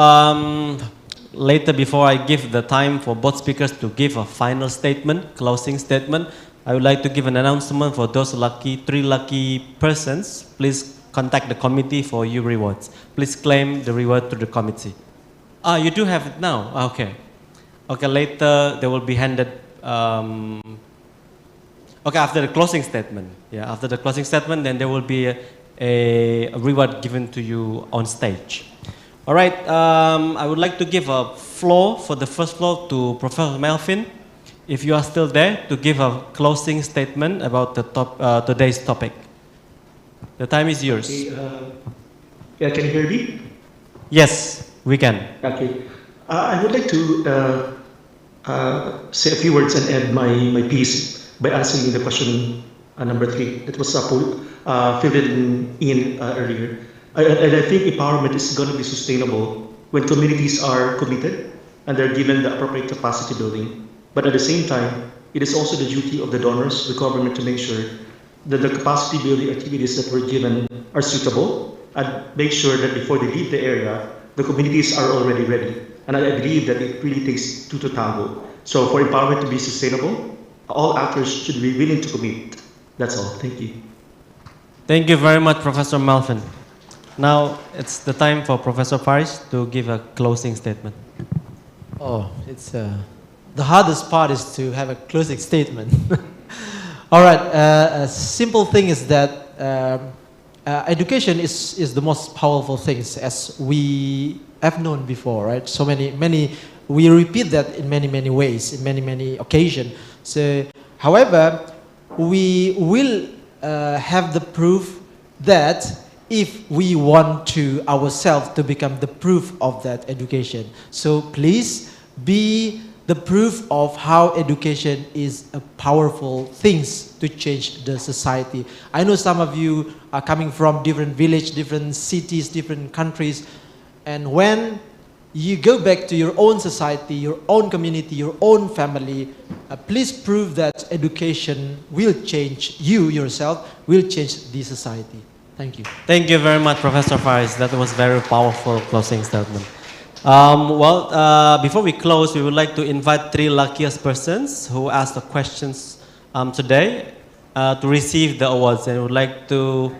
later before I give the time for both speakers to give a final statement, closing statement, I would like to give an announcement for those three lucky persons. Please contact the committee for your rewards. Please claim the reward to the committee. You do have it now? Okay. Okay, later they will be handed, okay, after the closing statement. Yeah, after the closing statement, then there will be a reward given to you on stage. All right, I would like to give a floor for the first floor to Professor Melvin. If you are still there, to give a closing statement about the today's topic. The time is yours. Okay, yeah, can you hear me? Yes, we can. Okay. I would like to say a few words and add my piece by answering the question number 3 that was filled in earlier. And I think empowerment is going to be sustainable when communities are committed and they're given the appropriate capacity building. But at the same time, it is also the duty of the donors, the government, to make sure that the capacity building activities that were given are suitable and make sure that before they leave the area, the communities are already ready. And I believe that it really takes two to tango. So for empowerment to be sustainable, all actors should be willing to commit. That's all. Thank you. Thank you very much, Professor Melvin. Now it's the time for Professor Faris to give a closing statement. Oh, it's the hardest part is to have a closing statement. All right, a simple thing is that education is the most powerful things, as we have known before, right? So many, we repeat that in many ways, in many occasions. So, however, we will have the proof that if we want to ourselves to become the proof of that education. So please be the proof of how education is a powerful things to change the society. I know some of you are coming from different villages, different cities, different countries, and when you go back to your own society, your own community, your own family, please prove that education will change you yourself, will change the society. Thank you. Thank you very much, Professor Faris. That was very powerful closing statement. Before we close, we would like to invite three luckiest persons who asked the questions today to receive the awards, and we would like to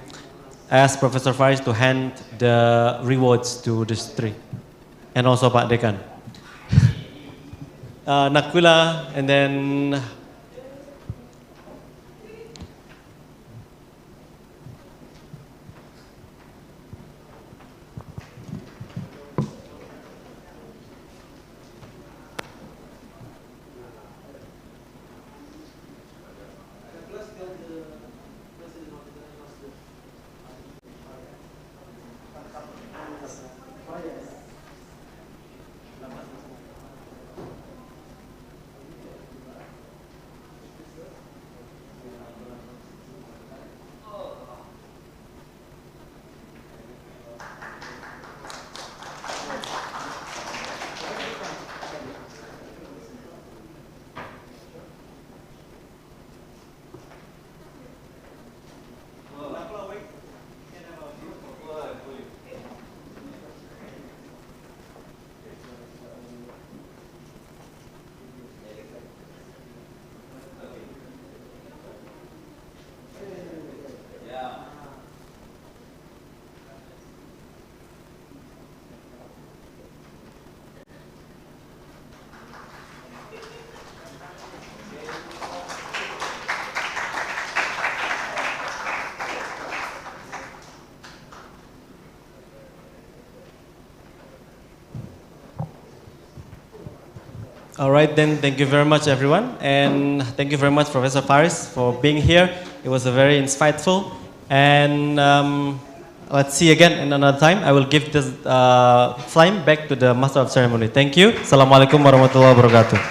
ask Professor Faris to hand the rewards to these three, and also Pak Dekan. Nakula, and then all right, then thank you very much, everyone. And thank you very much, Professor Faris, for being here. It was a very insightful. And let's see again in another time. I will give this flame back to the Master of Ceremony. Thank you. Assalamualaikum warahmatullahi wabarakatuh.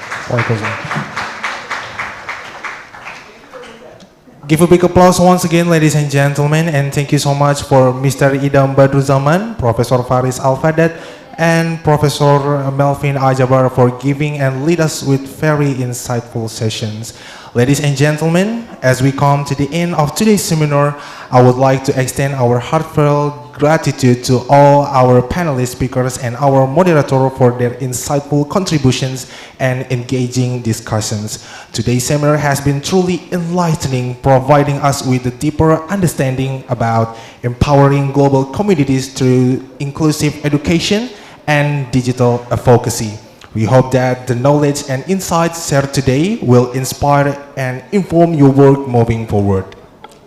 Give a big applause once again, ladies and gentlemen, and thank you so much for Mr. Idam Badruzaman, Professor Faris Al-Fadat, and Professor Melvin Ajabar for giving and lead us with very insightful sessions. Ladies and gentlemen, as we come to the end of today's seminar, I would like to extend our heartfelt gratitude to all our panelist speakers and our moderator for their insightful contributions and engaging discussions. Today's seminar has been truly enlightening, providing us with a deeper understanding about empowering global communities through inclusive education and digital advocacy. We hope that the knowledge and insights shared today will inspire and inform your work moving forward.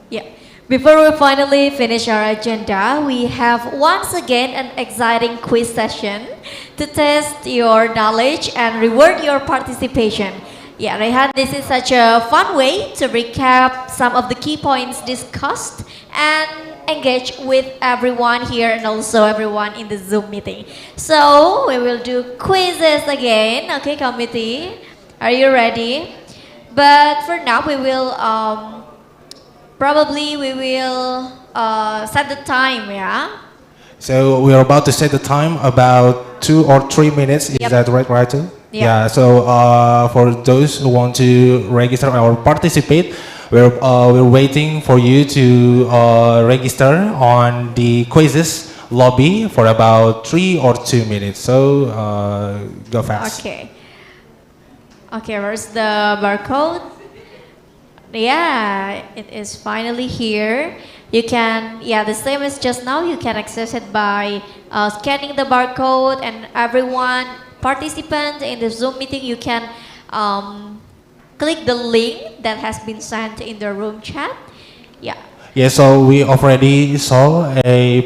Yeah. Before we finally finish our agenda, we have once again an exciting quiz session to test your knowledge and reward your participation. Yeah, Rehan, this is such a fun way to recap some of the key points discussed and engage with everyone here and also everyone in the Zoom meeting. So we will do quizzes again. Okay, committee, are you ready? But for now, we will set the time. Yeah. So we are about to set the time about 2 or 3 minutes. Is that right, Ratu? Yeah. So for those who want to register or participate, we're waiting for you to register on the quizzes lobby for about 3 or 2 minutes. So go fast. Okay. Okay, where's the barcode? Yeah, it is finally here. You can, yeah, the same as just now. You can access it by scanning the barcode, and everyone participant in the Zoom meeting, you can click the link that has been sent in the room chat. Yeah. Yeah, so we already saw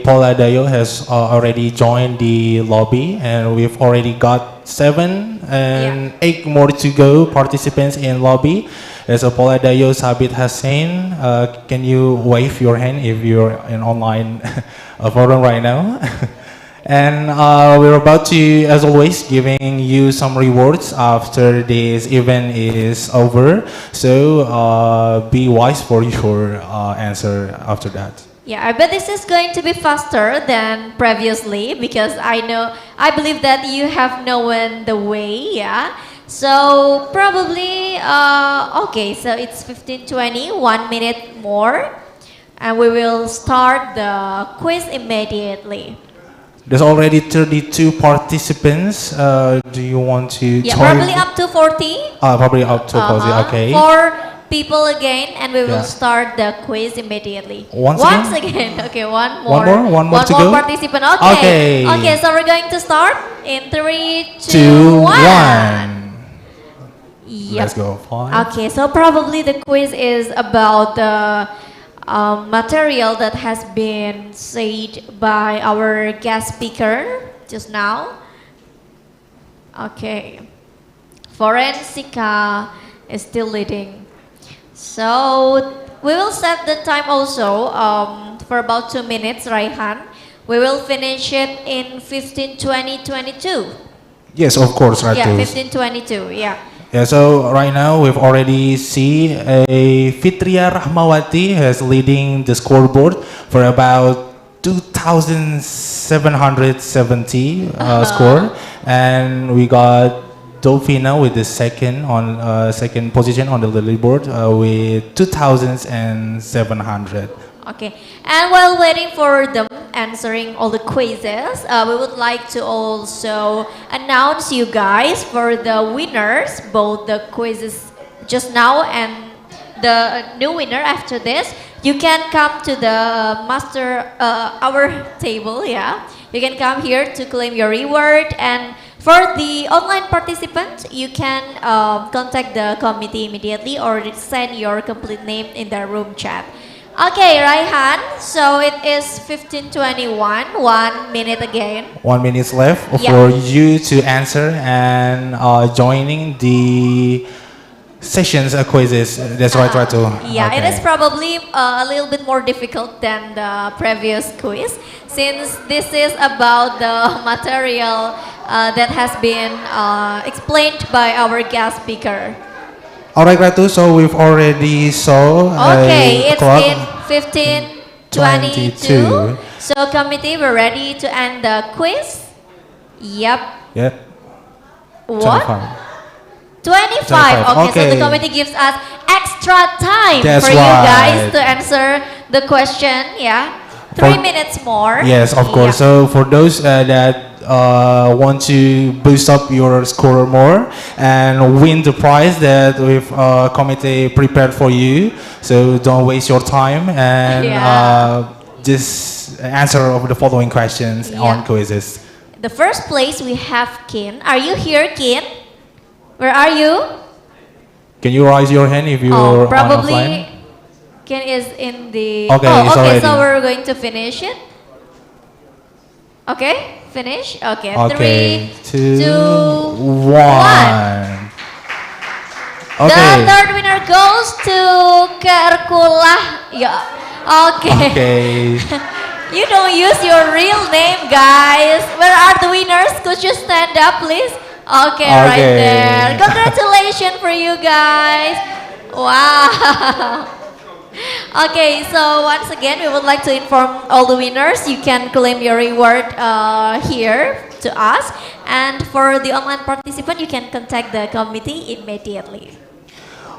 Paul Adayo has already joined the lobby, and we've already got 7 and 8 more to go participants in lobby. So Paul Adayo, Sabit Hussein, can you wave your hand if you're in online forum right now? And we're about to, as always, giving you some rewards after this event is over. So be wise for your answer after that. Yeah, I bet this is going to be faster than previously because I believe that you have known the way, yeah. So probably, okay, so it's 15:20, 1 minute more, and we will start the quiz immediately. There's already 32 participants. Do you want to join? Probably up to 40. Probably up to 40, okay. 4 people again, and we will start the quiz immediately. Once again. Okay, one more. One more to go? Participant. Okay. Okay, so we're going to start in 3, 2, 1. Yep. Let's go. 5. Okay, so probably the quiz is about the material that has been said by our guest speaker just now. Okay, Forensica is still leading. So we will set the time also for about 2 minutes, Raihan. We will finish it in 15:20:22. Yes, of course, right. Yeah, 15:22. Yeah. Yeah, so right now we've already see Fitria Rahmawati has leading the scoreboard for about 2,770 score, and we got Dolphina with the second position on the leaderboard with 2,700. Okay, and while waiting for them answering all the quizzes, we would like to also announce you guys for the winners, both the quizzes just now and the new winner after this. You can come to the our table, yeah. You can come here to claim your reward, and for the online participant, you can contact the committee immediately or send your complete name in the room chat. Okay, Raihan, so it is 15:21, 1 minute again. 1 minute left for you to answer and joining the sessions quizzes. That's right, Ratu. Yeah, it is probably a little bit more difficult than the previous quiz since this is about the material that has been explained by our guest speaker. Alright, Ratu, so we've already saw okay, it's clock. in 15:22. So committee, we're ready to end the quiz? Yep. Yep. What? 25. Okay, so the committee gives us extra time for you guys to answer the question, yeah? 3 minutes more. Yes, of course. So for those that want to boost up your score more and win the prize that we've committee prepared for you, so don't waste your time and just answer over the following questions on quizzes. The first place we have Kin. Are you here, Kin? Where are you? Can you raise your hand if you're probably offline? Kin is in the okay, so we're going to finish it. Okay, finish. Okay, 3, 2, 1. Okay. The third winner goes to Kerkulah. Yeah. Okay. You don't use your real name, guys. Where are the winners? Could you stand up, please? Okay, right there. Congratulations for you guys. Wow. Okay, so once again, we would like to inform all the winners. You can claim your reward here to us. And for the online participant, you can contact the committee immediately.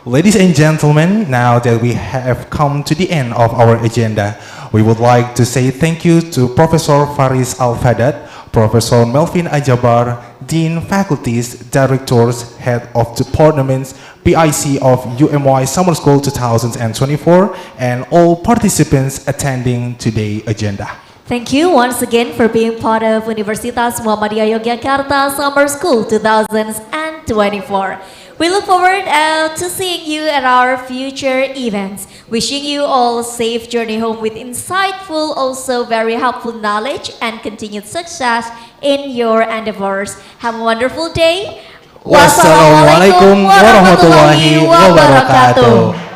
Ladies and gentlemen, now that we have come to the end of our agenda, we would like to say thank you to Professor Faris Al-Fadat, Professor Melvin Ajabar, Dean, Faculties, Directors, Head of Departments, PIC of UMY Summer School 2024, and all participants attending today's agenda. Thank you once again for being part of Universitas Muhammadiyah Yogyakarta Summer School 2024. We look forward to seeing you at our future events. Wishing you all a safe journey home with insightful, also very helpful knowledge and continued success in your endeavors. Have a wonderful day. Wassalamualaikum warahmatullahi wabarakatuh.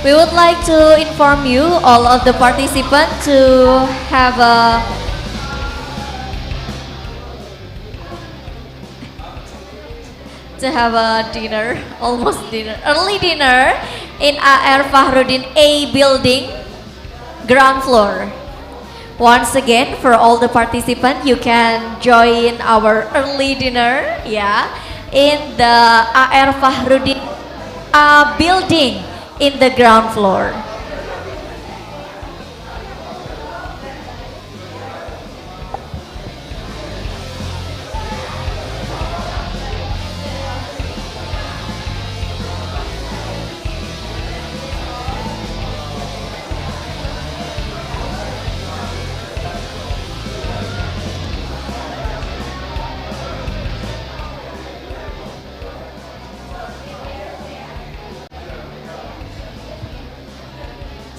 We would like to inform you, all of the participants, to have a dinner, almost dinner, early dinner in AR Fahrudin A building, ground floor. Once again, for all the participants, you can join our early dinner, in the AR Fahrudin A building in the ground floor.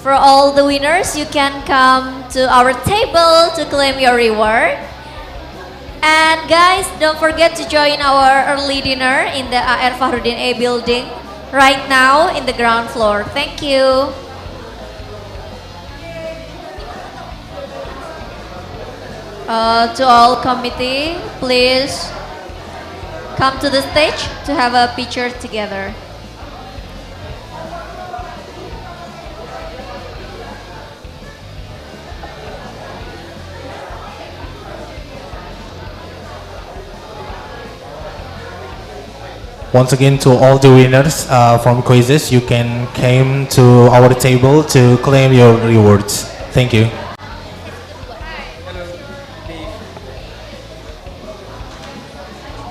For all the winners, you can come to our table to claim your reward. And guys, don't forget to join our early dinner in the AR Fahrudin A building right now in the ground floor. Thank you. To all committee, please come to the stage to have a picture together. Once again, to all the winners from quizzes, you can come to our table to claim your rewards. Thank you.